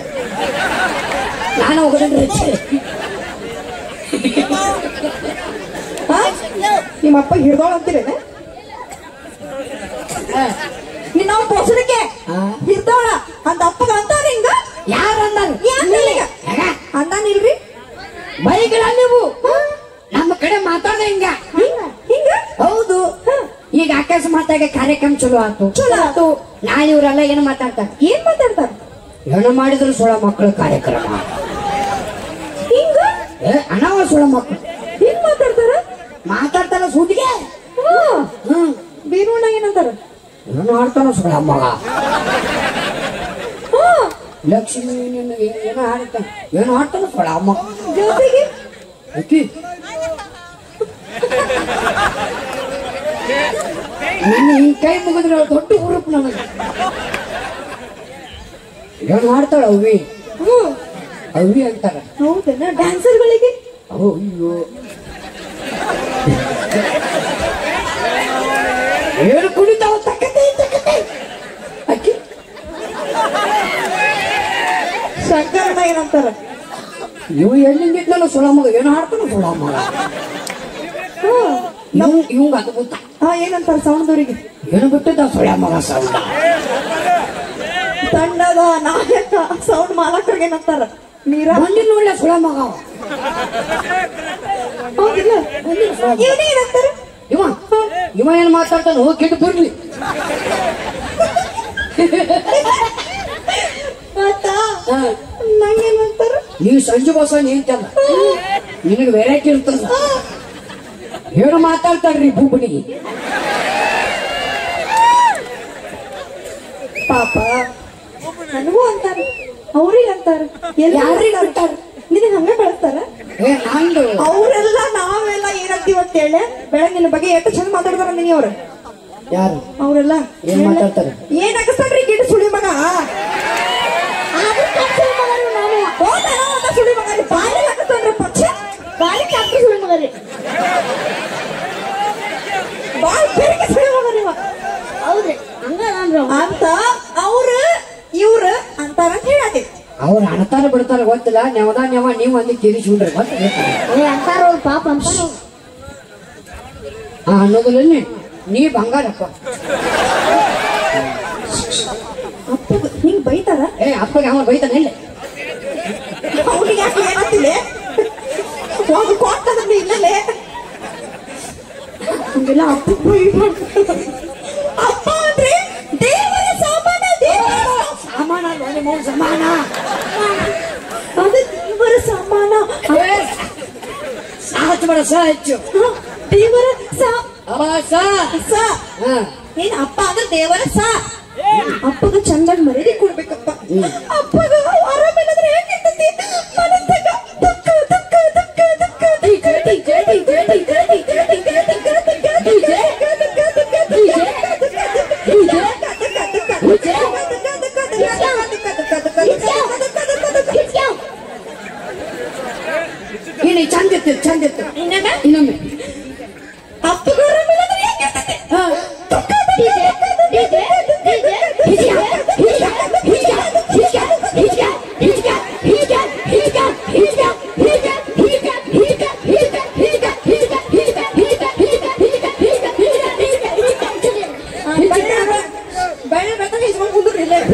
ನಾನು ಒಗದೇನ್ರಿ ನಿಮ್ಮ ಅಪ್ಪ ಹಿಡ್ದೋಳ ಅಂತೀರೇನ ನಿನ್ನ ಪೋಸಡಕ್ಕೆ ಹಿಡ್ದೋಳ ಅಂತ ಅಪ್ಪಗ ಅಂತಾರ ಹಿಂಗ ಯಾರು ಅಂದಾರು ಅಂದಾನಿಲ್ರಿ ಬೈಗಳ ನೀವು ನಮ್ಮ ಕಡೆ ಮಾತಾಡ ಹಿಂಗ ಹಿಂಗ ಹೌದು ಈಗ ಅಕಸ್ಮಾತಾಗ ಕಾರ್ಯಕ್ರಮ ಚಲೋ ಆಯ್ತು ಚಲೋ ಆತು ನಾಳೆ ಇವರೆಲ್ಲ ಏನು ಮಾತಾಡ್ತಾರ ಏನ್ ಮಾತಾಡ್ತಾರ ಹೆಣ್ಣು ಮಾಡಿದ್ರು ಸುಳ ಮಕ್ಕಳ ಕಾರ್ಯಕ್ರಮ ಹಿಂಗ ಅನಾವ ಸುಳ ಮಕ್ಕಳು ಹಿಂಗ್ ಮಾತಾಡ್ತಾರ ಸೂಟಿಗೆ ಬೀರುಣ್ಣ ಏನಂತಾರ ಏನು ಆಡ್ತಾನ ಸುಳ ಮಗ ಲಕ್ಷ್ಮಿ ಏನೋ ಆಡ್ತಾನ ಏನು ಆಡ್ತಾನ ಸುಳ ಮಗ ಜೊತೆಗೆ ಅಕ್ಕಿ ನಿನ್ನ ಈ ಕೈ ಮುಗಿದ್ರೆ ದೊಡ್ಡ ಹುರುಪ್ ನನಗೆ ಏನು ಮಾಡ್ತಾಳ ಅವಿ ಅವಿ ಅಂತಾರ ಹೌದನ ಡ್ಯಾನ್ಸರ್ಗಳಿಗೆ ಅಯ್ಯೋ ಏನು ಕುಣಿತಾವ ತಕ್ಕತೆ ತಕ್ಕತೆ ಅಕ್ಕಿ ಶಂಕರಣ್ಣ ಏನಂತಾರ ಇವು ಎಲ್ಲಿಂದಿದ್ನಲ್ಲ ಸುಳ ಮಗ ಏನು ಆಡ್ತಾನ ಸುಳ ಮಗ ಇವಂಗ ಅದು ಗೊತ್ತ ಏನಂತಾರ ಸೌಂದವರಿಗೆ ಏನು ಬಿಟ್ಟಿದ್ದ ಸುಳ ಮಗ ಸೌಂಡ ತಂಡದ ನಾಯಕ ಸೌಂಡ್ ಮಾಲಕರಿಗೆ ಏನಂತಾರ ಮೀರಾ ಬಂದಿಲ್ಲ ಒಳ್ಳೆ ಸುಳ ಮಗ ಹೌದಿಲ್ಲ ಏನಂತಾರ ಇವ ಇವ ಏನ್ ಮಾತಾಡ್ತಾನ ಕೆಟ್ಟು ಬರ್ಲಿ ನಂಗೇನಂತಾರ ನೀವು ಸಂಜೆ ಬಸ ನಿಂತಲ್ಲ ನಿನಗೆ ವೆರೈಟಿ ಇರ್ತದ ಏನು ಮಾತಾಡ್ತಾರ್ರಿ ಭೂಪನಿಗೆ ಪಾಪ ನನಗೂ ಅಂತಾರ ಅವ್ರಿಗೆ ಅಂತಾರ ಯಾರಿಗೆ ಅಂತಾರ ನಿನಗೆ ಹಂಗ ಬೆಳೆಸ್ತಾರ ನಂದು ಅವರೆಲ್ಲ ನಾವೆಲ್ಲ ಏನಂತೀವಿ ಅಂತ ಹೇಳಿ ಬೆಳಗಿನ ಬಗ್ಗೆ ಎಷ್ಟು ಚಂದ ಮಾತಾಡ್ತಾರ ನೀ ಅವ್ರ ಯಾರು ಅವರೆಲ್ಲ ಏನ್ ಮಾತಾಡ್ತಾರೆ ಏನ್ ಹಾಕಿಸ್ತಾನ್ರಿ ಗಿಡ ಸುಳಿ ಮಗ ಸುಳಿ ಮಗ ಬಾಲಿ ಹಾಕಿಸ್ತಾನ್ರಿ ಪಕ್ಷ ಬಾಲಿ ಕಾಕಿ ಸುಳ್ಳು ಮಗರಿ ಬಾಲ್ ಬೆರಕೆ ಸುಳಿ ಮಗ ನೀವ ಹೌದ್ರಿ ಹಂಗ ಅಂತ ಅವ್ರ ಇವ್ರ ಅಂತಾರ ಅಂತ ಹೇಳತ್ತೀವಿ ಅವ್ರು ಅಣತಾರ ಬಿಡ್ತಾರ ಗೊತ್ತಿಲ್ಲ ನೆವ ನೀವು ಅಲ್ಲಿ ಕಿರಿಸಿಬಿಡ್ರಿ ಅಂತಾರ ಅವ್ರು ಪಾಪ ಅಂತಾರ ಅನ್ನೋದ್ರಲ್ಲಿ ನೀ ಬಂಗಾರಪ್ಪ ಅಪ್ಪ ಹಿಂಗ್ ಬೈತಾರ ಅಪ್ಪಗೆ ಅವ ಬೈತಾನೆ ಇಲ್ಲ ಅವ್ರಿಗೆ ಯಾಕೆ ಏನಂತಿಲ್ಲ ಒಂದು ಕೊಟ್ಟದ್ರೆ ಇಲ್ಲಲೇ ಹಂಗೆಲ್ಲ ಅಪ್ಪ ಅಪ್ಪ ಅಂದ್ರೆ ದೇವರ ಸಾಮಾನ ಸಾಮಾನ ಸಮಾನ ಅದು ದೇವರ ಸಾಮಾನ ಸಾಹಸ ಬಡ ಹೆಚ್ಚು ದೇವರ ಏನ್ ಅಪ್ಪ ಅಂದ್ರೆ ದೇವರ ಅಪ್ಪಗ ಚಂದಾಗ ಮರ್ಯಾದೆ ಕೊಡ್ಬೇಕಪ್ಪ ಅಪ್ಪಗ ಆರಾಮಿಲ್ಲದ್ರೆ ಹೇಗಿರ್ತತಿ ಮನಸ್ಸಾಗ ದುಃಖ ದುಃಖ ದುಃಖ ದುಃಖ ಚಂದಿತ್ತು ಇನ್ನೊಮ್ಮೆ ಅಪ್ಪಗ ಆರಾಮಿಲ್ಲದ್ರೆ ಹೇಗಿರ್ತತಿ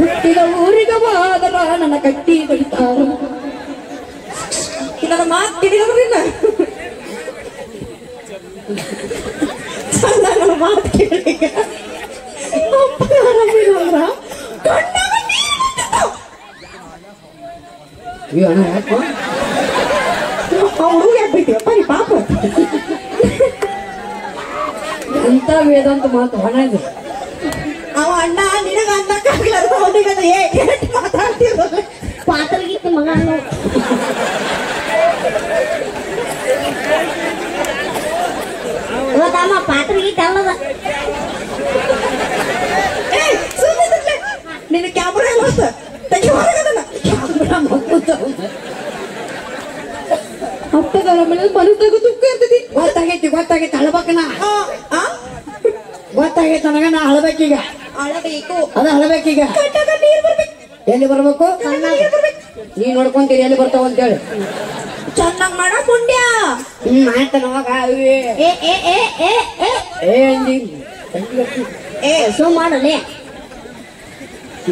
ಹುಟ್ಟಿದ ಊರಿಗೆ ಬಾದರ ನನ್ನ ಕಟ್ಟಿ ಬಡಿತಾರ ನನ್ನ ಮಾತು ತಿಳಿದ್ರಿಲ್ಲ ಚಂದ ನನ್ನ ಮಾತು ಕೇಳಿ ಅಪ್ಪ ಆರಾಮಿಲ್ಲ ಅಂದ್ರ ಹುಡುಗ ಯಾಕೆ ಬೈತೀವಪ್ಪ ನೀ ಪಾಪ ಎಂತ ವೇದಾಂತ ಮಾತು ಹಣ ಇದೆ ಅವ ಅಣ್ಣ ನಿನಗ ಅನ್ನಕ್ಕಾಗಲ್ಲ ಅವನಿಗೆ ಮಾತಾಡ್ತಿರೋಲ್ಲ ಪಾತ್ರಗಿತ್ತು ಮಗ ಇವತ್ತಮ್ಮ ಪಾತ್ರಗಿತ್ತು ಅಲ್ಲದ ನಿನ್ನ ಕ್ಯಾಮ್ರಾ ಎಲ್ಲ ತೆಗಿ ಹೊರಗದಲ್ಲ ಕ್ಯಾಮ್ರಾ ಮಕ್ಕಳು ಅಪ್ಪಗಾರ ಮೇಲೆ ಮನಸ್ಸಾಗ ದುಃಖ ಇರ್ತೈತಿ ಗೊತ್ತಾಗೈತಿ ಅಳ್ಬೇಕನ ಗೊತ್ತಾಗೈತಿ ನನಗ ನಾ ಅಳ್ಬೇಕೀಗ ಅಳಬೇಕು ಅದ ಅಳ್ಬೇಕೀಗ ಕಣ್ಣಾಗ ನೀರ್ ಬರ್ಬೇಕು ಎಲ್ಲಿ ಬರ್ಬೇಕು ನೀ ನೋಡ್ಕೊಂತೀರಿ ಎಲ್ಲಿ ಬರ್ತಾವ ಅಂತೇಳಿ ಚೆನ್ನಾಗ್ ಮಾಡ ಪುಂಡ್ಯ. ಮಾಡ್ತಾನ ಹೋಗ. ಏ ಏ ಏ ಏ ಏ ಏ ಅಂದಿ ಏ ಸೋ ಮಾಡಲೆ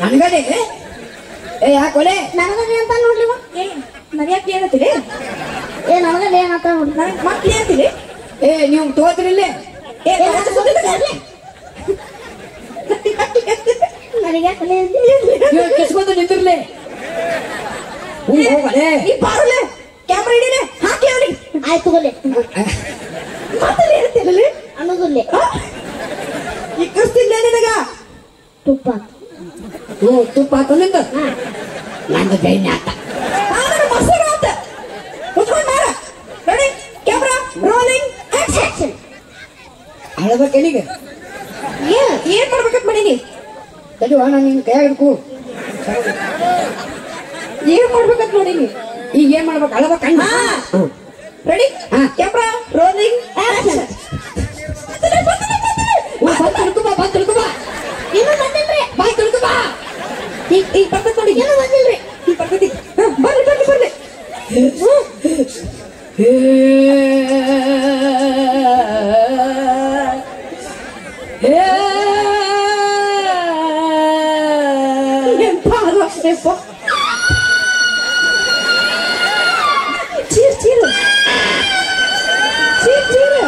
ನನಗದೆ. ಏ ಯಾಕೊಲೆ ನನಗದೆ ಅಂತ ನೋಡ್ಲಿವ. ನನಗ್ಯಾಕೆ ಏನತ್ತೀರಿ? ಏ ನನಗದೆ ಏನಂತ ನೋಡ್ಲಿ. ನನಗೆ ಮಕ್ಳು ಏನತ್ತೀರಿ? ಏ ನೀವು ತೋದ್ರಿಲ್ಲ. ಏ ನನಗೆ ಸುದ್ದಿಲ್ಲ. ನನಗೆ ಯಾಕಲೆ ನೀವು ಕಿಸ್ಕೊಂಡು ನಿಂತಿರ್ಲಿ. ಹೋಗಲೆ. ಈ ಬಾರಲೆ ಕ್ಯಾಮ್ರಾ ಹಿಡಿಲೆ ಹಾಕಿ ಅವನಿಗೆ. ಆಯ್ತು ಗೊಲೆ ಮಾತಲ್ಲಿ ಹೇಳ್ತೀರಲ್ಲಿ ಅನ್ನೋದಿಲ್ಲ. ಈ ಕಸ್ತಿಲ್ಲ ನಿನಗ ತುಪ್ಪ ತುಪ್ಪ ಹಾಕೊಂಡಿದ್ದ ನಂದು ಬೆಣ್ಣೆ ಆತ. ಮೊಸರು ಆತ ಕುತ್ಕೊಂಡ್ ಮಾರ. Ready camera rolling action. ಅಳಬೇಕೇನಿಗೆ ಏನ್ ಮಾಡ್ಬೇಕಂತ ಮಾಡೀನಿ? ತಡಿವಾ ನಾನು ನಿನ್ನ ಕೈ ಹಿಡ್ಕು. ಏನ್ ಮಾಡ್ಬೇಕಂತ ಮಾಡೀನಿ? ಈಗ ಏನ್ ಮಾಡ್ಬೇಕು? ಅಳಬೇಕಣ್ಣ. ರೆಡಿ ಹಾ. Camera rolling action. ಬಂದ್ ತಿಳ್ಕೊಬಾ. ಏನು ಬಂದಿಲ್ರಿ. ಬಾಯ್ ತಿಳ್ಕೊಬಾ. ಈಗ ಬರ್ತೈತ್ ನೋಡಿ. ಏನು ಬಂದಿಲ್ರಿ. ಈಗ ಬರ್ತೈತಿ. ಬರ್ಲಿ ಬರ್ಲಿ ಬರ್ಲಿ. ಎಂತ ಆಲೋಚನೆಪ್ಪ. ಚೀರ್ ಚೀರ್ ಚೀರ್ ಚೀರ್.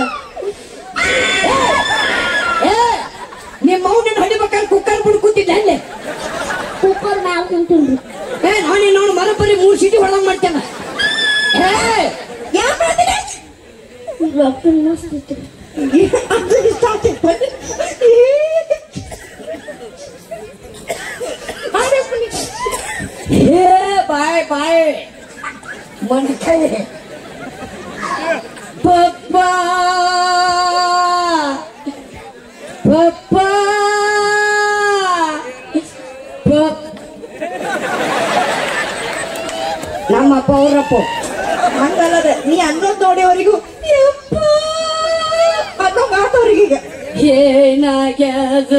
ನಿಮ್ಮ ಮೌನ ಹೊಡಿಬೇಕಾದ್ರೆ ಕುಕ್ಕರ್ ಬಿಡ್ ಕೂತಿದ್ದೆ ಅಲ್ಲೇ. ಕುಕ್ಕರ್ ಮ್ಯಾಲ ಕುಂತಿಲ್ರಿ. ನಾನು ಮರಪರಿ 3 ಸೀಟಿ ಹೊಡೆದಂಗ್ ಮಾಡ್ತೇನೆ. ಯಾಕೆ ಮಾಡ್ತೀನಿ? ಡಾಕ್ಟರ್ ನರ್ಸ್ ಅದು ಇಷ್ಟ ಆಗ್ತೈತೆ. ಬಾಯ್ ಬಾಯ್ ಮನಕೈ ಪಪ್ಪ ಪಪ್ಪ ನಮ್ಮಪ್ಪ ಅವ್ರಪ್ಪ ಹಂಗಲ್ಲದ ನೀ ಅನ್ನೋದ್ ನೋಡಿ ಅವರಿಗೂ ಅನ್ನೋ ಮಾತವ್ರಿಗೆ. ಈಗ ಏನಾಗ್ಯದ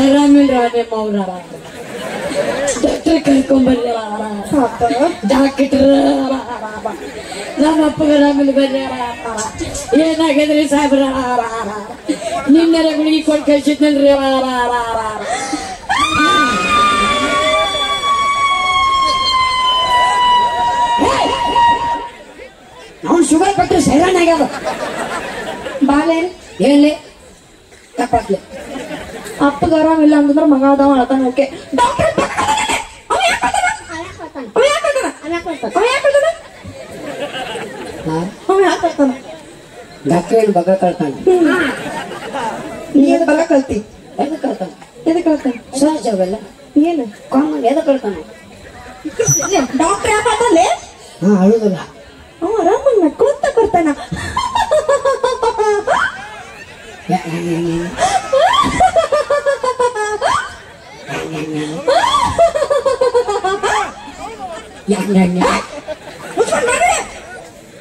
ಆರಾಮಿಲ್ರ ನಿಮ್ಮ ಅವ್ರ ಡಾಕ್ಟರ್ ಕರ್ಕೊಂಬರ್ರಿ. ಡಾಕ್ಟರ್ ನಮ್ಮಪ್ಪಗ ಆರಾಮಿಲ್ಲ ಬರ್ರಿ. ಏನಾಗ್ಯದ್ರಿ ಸಾಹೇಬ್ರ? ನಿನ್ನೆರ ಗುಳಿಗೆ ಕೊಟ್ಟು ಕಳ್ಸಿದ್ನಲ್ರಿ. ಅವ್ನು ಶುಗರ್ ಕೊಟ್ಟರೆ ಸೈರಾನ್ ಆಗ್ಯಾವ. ಬಾಲೇನ್ ಏನ್ಲಿ ತಪ್ಪಾತ್ಲಿ. ಅಪ್ಪಗ ಆರಾಮಿಲ್ಲ ಅಂತಂದ್ರೆ ಮಗ ಅದಾವ ಅಳ್ತಾನ. ಓಕೆ ಡಾಕ್ಟರ್ ಡಾಕ್ಟರ್ ಏನು ಬಗ ಕಳ್ತಾನೆ? ಏನ್ ಬಲ ಕಲ್ತಿ? ಎದಕ್ ಕಳ್ತಾನೆ? ಎದಕ್ ಕಳ್ತಾನೆ? ಸಹಜ ಅವೆಲ್ಲ. ಏನು ಕಾಮನ್ ಎದಕ್ ಕಳ್ತಾನೆ? ಡಾಕ್ಟರ್ ಯಾಕಂತಲ್ಲೇ ಹಾ ಅಳುದಿಲ್ಲ. ಅವ ಆರಾಮಾಗಿ ನಡ್ಕೊಂತ ಬರ್ತಾನ.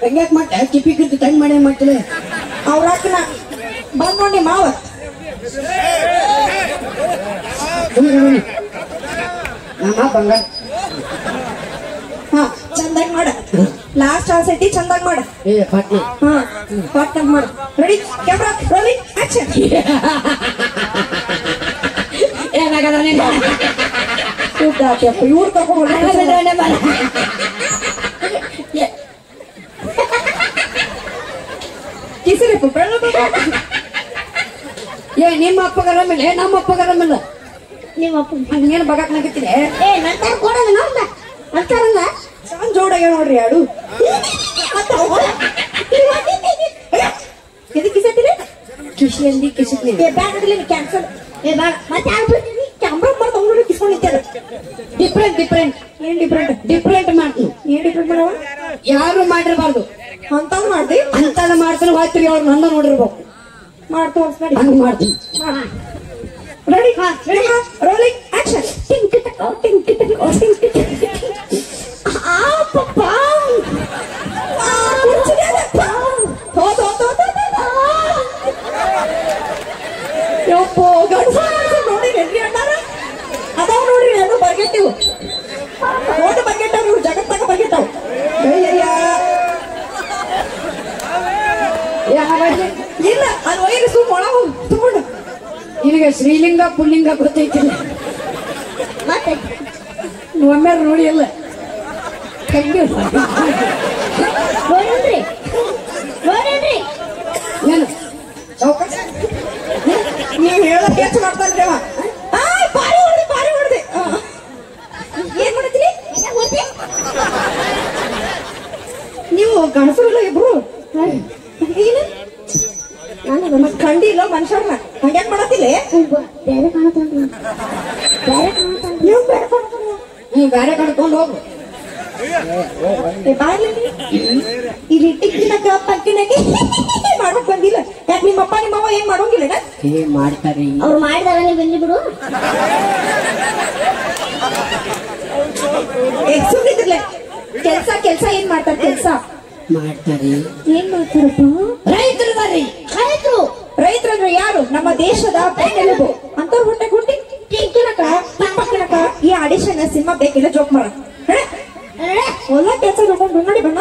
ಹೆಂಗ್ಯಾಕ್ ಮಾಡ್ತ ಕಿಪಿ ಕಿರ್ತಿ ತಂಗ್ ಮಾಡಿ ಮಾಡ್ತಿಲ್ಲ. ಅವ್ರ ಅಕ್ಕನ ಬಂದ್ ನೋಡಿ ಮಾವ. ನಮ್ಮ ಬಂಗಾರ ಹಾ ಚಂದಾಗಿ ಮಾಡ. ಲಾಸ್ಟ್ ಚಾನ್ಸ್ ಐತಿ ಚಂದಾಗಿ ಮಾಡ. ಏ ಪಾಟ್ನಿ ಹಾ ಪಾರ್ಟ್ನರ್ ಮಾಡು. Ready camera rolling action. ಏನಾಗದ ಇವ್ರು ತಗೊಂಡು ಕಿಸಿರಿಪ್ಪು ಏ ನಿಮ್ಮ ಅಪ್ಪಗ ಆರಾಮಿಲ್ಲ. ನಮ್ಮ ಅಪ್ಪಗ ಆರಾಮಿಲ್ಲ. ನಿಮ್ಮ ಅಪ್ಪ ಹಂಗೇನು ಬಗಾಕ್ ನಗತ್ತೀನಿ. ಏ ನಂತರ ಕೊಡೋದು ನೋಡ್ದ ಅಂತಾರಲ್ಲ. ಚಂದ ಜೋಡಾಗ ನೋಡ್ರಿ ಯಾಡು. ಎದಕ್ಕೆ ಕಿಸತ್ತೀರಿ? ಕಿಸಿ ಅಂದಿ ಕಿಸಿದ್ನಿ. ಬ್ಯಾಡಲ್ಲಿ ಕ್ಯಾನ್ಸಲ್. ಏ ಬೇಡ ಮತ್ತೆ ಯಾರು ಬರ್ತೀನಿ. ಕ್ಯಾಮ್ರಾ ಮಾಡಿ ಅವ್ರು ಕಿಸ್ಕೊಂಡಿದ್ದಾರೆ. ಡಿಫ್ರೆಂಟ್ ಡಿಫ್ರೆಂಟ್ ಏನ್ ಡಿಫ್ರೆಂಟ್? ಡಿಫ್ರೆಂಟ್ ಮಾಡ್ತೀನಿ. ಏನ್ ಡಿಫ್ರೆಂಟ್ ಮಾಡವ? ಯಾರು ಮಾಡಿರ್ಬಾರ್ದು ಅಂತದ್ ಮಾಡ್ದಿ ಅಂತದ ಮಾಡ್ತಾನೆ. ಹೋಯ್ತಿರಿ ಅವ್ರು ನನ್ನ ನೋಡಿರ್ಬೇಕು. ಮಾಡಿ ತೋರ್ಸ್ ನೋಡಿ. ಹಂಗ ಮಾಡ್ತೀನಿ. Ready rolling action. ಆ ಪಪ್ಪ ಯಪ್ಪೋ ಗಂಡ ನೋಡಿ ನೆನ್ರಿ ಅಣ್ಣಾರ ಅದಾವ ನೋಡ್ರಿ. ಅದು ಬರ್ಗೆಟ್ಟಿವು ಓದ ಬರ್ಗೆಟ್ಟವ್ರು ಇಲ್ಲ ಅದು ಒಯ್ರಿ ಸುಮ್ಮ ಒಳಗ ತಗೊಂಡು ನಿನಗೆ ಶ್ರೀಲಿಂಗ ಪುಲ್ಲಿಂಗ ಗೊತ್ತೈತಿಲ್ಲ ಮತ್ತೆ ಒಮ್ಮೆ ನೋಡಿ ಇಲ್ಲ ನೋಡ್ರಿ ನೋಡ್ರಿ ಏನು ಚೌಕ ನೀವು ಹೇಳೋದು ಹೆಚ್ಚು ಮಾಡ್ತಾರ್ರಿ ಅವ ಪಾರಿ ಹೊಡೆದೆ ಏನ್ ಮಾಡ್ತೀರಿ ನೀವು ಗಣಸರಲ್ಲ ಇಬ್ರು ಏನು ನಾನು ಕಂಡಿಲ್ಲ ಮನುಷ್ಯರ್ನ ಹಂಗ್ಯಾಕ್ ಮಾಡತ್ತಿಲ್ಲ ಬೇರೆ ಕಾಣತಾನ್ರಿ ಬೇರೆ ಕಾಣತಾನ್ರಿ ನೀವು ಬೇರೆ ಕಾಣ್ತಾನ ನೀವು ಬೇರೆ ಕಡ್ಕೊಂಡು ಹೋಗು ಇಲ್ಲಿ ಟಿಕ್ಕಿನಕ ಪಕ್ಕಿನಕ್ಕೆ ಮಾಡಕ್ ಬಂದಿಲ್ಲ ಯಾಕೆ ನಿಮ್ಮಪ್ಪ ನಿಮ್ಮವ್ವ ಏನ್ ಮಾಡೋಂಗಿಲ್ಲ ಏ ಮಾಡ್ತಾರೆ ಅವ್ರು ಮಾಡಿದಾಗ ನೀವು ಬಂದಿ ಬಿಡು ಸುಮ್ಮನಿದ್ರಲ್ಲ ಕೆಲ್ಸ ಏನ್ ಮಾಡ್ತಾರ ಕೆಲ್ಸ ಮಾಡ್ತಾರೆ ಏನ್ ಮಾಡ್ತಾರಪ್ಪ ರೈತರು ರೈತರಂದ್ರೆ ಯಾರು ನಮ್ಮ ದೇಶದ ಬೆನ್ನೆಲುಬು ಅಂತವ್ರ ಹೊಟ್ಟೆ ಗುಟ್ಟಿ ಟಿಕ್ಕಿನಕ ಪಕ್ಕಿನಕ ಈ ಆಡಿಷನ್ ಸಿನಿಮಾ ಬೇಕಿಲ್ಲ ಜೋಕ್ ಮಾಡ ಒಳ್ಳೆ ಕೆಲಸ ತಗೊಂಡು ನೋಡಿ ಬಣ್ಣ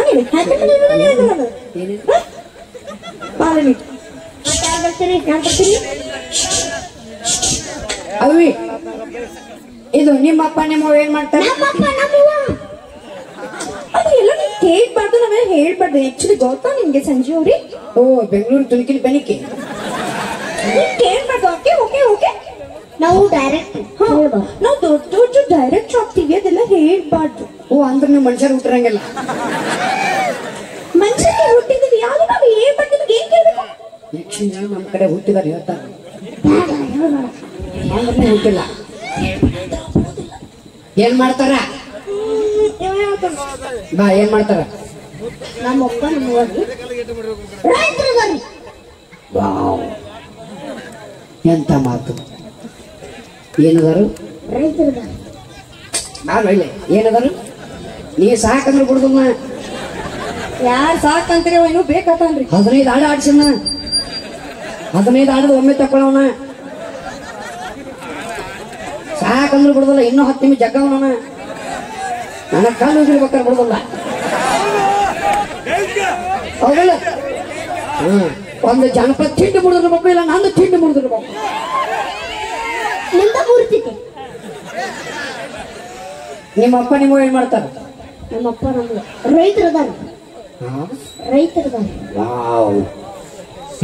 ಅವಿ ಇದು ನಿಮ್ಮಪ್ಪ ನಿಮ್ಮವ್ವ ಏನ್ ಮಾಡ್ತಾರೆ ಅದು ಎಲ್ಲ ನೀವು ಕೇಳ್ಬಾರ್ದು ನಾವೇನು ಹೇಳ್ಬಾರ್ದು ಆಕ್ಚುಲಿ ಗೊತ್ತಾ ನಿಮ್ಗೆ ಸಂಜೆ ಅವ್ರಿ ಓ ಬೆಂಗಳೂರು ತುಣಕಿಲಿ ಬೆನಿಕೆ ಕೇಳ್ಬಾರ್ದು ಓಕೆ ಓಕೆ ಓಕೆ ನಾವು ಡೈರೆಕ್ಟ್ ನಾವು ದೊಡ್ಡ ದೊಡ್ಡ ಡೈರೆಕ್ಟ್ ಆಗ್ತೀವಿ ಅದೆಲ್ಲ ಹೇಳ್ಬಾರ್ದು ಓ ಅಂದ್ರೆ ನೀವು ಮನುಷ್ಯರು ಹುಟ್ಟಿರಂಗಿಲ್ಲ ಮನುಷ್ಯರಿಗೆ ಹುಟ್ಟಿದೀವಿ ಯಾವ್ದು ನಾವು ಹೇಳ್ಬಾರ್ದು ನಿಮ್ಗೆ ಏನ್ ಕೇಳ್ಬೇಕು ಯಕ್ಷಿಣ ನಮ್ಮ ಕಡೆ ಹುಟ್ಟಿದಾರೆ ಹೇಳ್ತಾರೆ ಅಂದ್ರೆ ಹುಟ್ಟಿಲ್ಲ ಏನ್ ಮಾಡ್ತಾರ ಬಾ ಏನ್ ಮಾಡ್ತಾರ ನಮ್ಮಪ್ಪ ನಮ್ಮವ್ವ ರೈತರು ವಾವ್ ಎಂತ ಮಾತು ಏನದಾರು ರೈತರು ನಾನು ಇಲ್ಲ ಏನದಾರು ನೀ ಸಾಕಂದ್ರೆ ಬಿಡುದಮ್ಮ ಯಾರು ಸಾಕಂತೀರಿ ಏನೋ ಬೇಕಂತಾನ್ರಿ 15 ಆಡ ಆಡ್ಸಣ್ಣ 15 ಆಡದ ಒಮ್ಮೆ ತಕೊಳ್ಳವನ ಸಾಕಂದ್ರೆ ಬಿಡುದಲ್ಲ ಇನ್ನೂ 10 ನಿಮಿಷ ಜಗ್ಗವನ ನನ್ನ ಕಾಲು ಉಗಿರ್ಬೇಕಾದ್ರೆ ಬಿಡುದಲ್ಲ ಹೌದಲ್ಲ ಒಂದು ಜನಪದ ತಿಂಡಿ ಮುಡಿದಿರ್ಬೇಕು ಇಲ್ಲ ನಂದು ತಿಂಡಿ ಮುಡಿದಿರ್ಬೇಕು ನಿಂದ ಮೂರ್ತಿಗೆ ನಿಮ್ಮಪ್ಪ ನಿಮ್ಮ ಏನ್ ಮಾಡ್ತಾರ ನಮ್ಮಪ್ಪ ನಮ್ಗೆ ರೈತರದಾರ ವಾವ್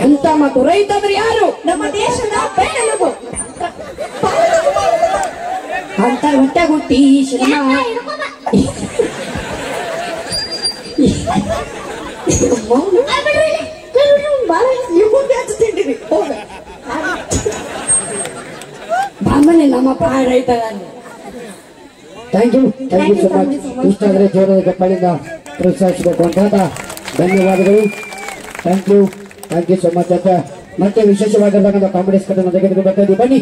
ಎಂತ ಮಾತು ರೈತ ಅಂದ್ರೆ ಯಾರು ನಮ್ಮ ದೇಶದ ಬೆನ್ನೆಲುಬು ಅಂತ ಹೊಟ್ಟೆ ಹುಟ್ಟಿ ಸಿನಿಮಾ ತಿಂಡಿರಿ ಹೋಗ ಬಾಮನೆ ನಮ್ಮಪ್ಪ ರೈತ ಥ್ಯಾಂಕ್ ಯು ಸೊ ಮಚ್ ಇಷ್ಟ ಆದರೆ ಜೋರದ ಕಪ್ಪಳಿಂದ ಪ್ರೋತ್ಸಾಹಿಸಬೇಕು ಅಂತ ಧನ್ಯವಾದಗಳು ಥ್ಯಾಂಕ್ ಯು ಸೊ ಮಚ್ ಅಂತ ಮತ್ತೆ ವಿಶೇಷವಾಗಿರ್ತಕ್ಕಂಥ ಕಾಮಿಡಿ ಸ್ಕಟ್ ಅನ್ನು ತೆಗೆದುಕೊಂಡು ಬರ್ತಾ ಇದ್ದೀವಿ ಬನ್ನಿ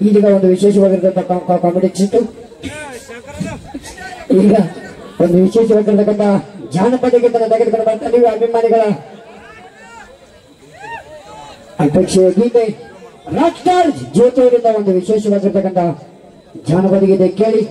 ಈಗ ಒಂದು ವಿಶೇಷವಾಗಿರ್ತಕ್ಕಂಥ ಕಾಮಿಡಿ ಚಿಟ್ಟು ಈಗ ಒಂದು ವಿಶೇಷವಾಗಿರ್ತಕ್ಕಂಥ ಜಾನಪದ ಗೀತನ ತೆಗೆದುಕೊಂಡು ಬರ್ತಾ ಇದ್ದೀವಿ ಅಭಿಮಾನಿಗಳ ಅಪೇಕ್ಷೆಯ ಗೀತೆ ರಾಕ್ ಸ್ಟಾರ್ ಜ್ಯೋತಿಯವರಿಂದ ಒಂದು ವಿಶೇಷವಾಗಿರ್ತಕ್ಕಂಥ ಜಾನಪದ ಗೀತೆ ಕೇಳಿ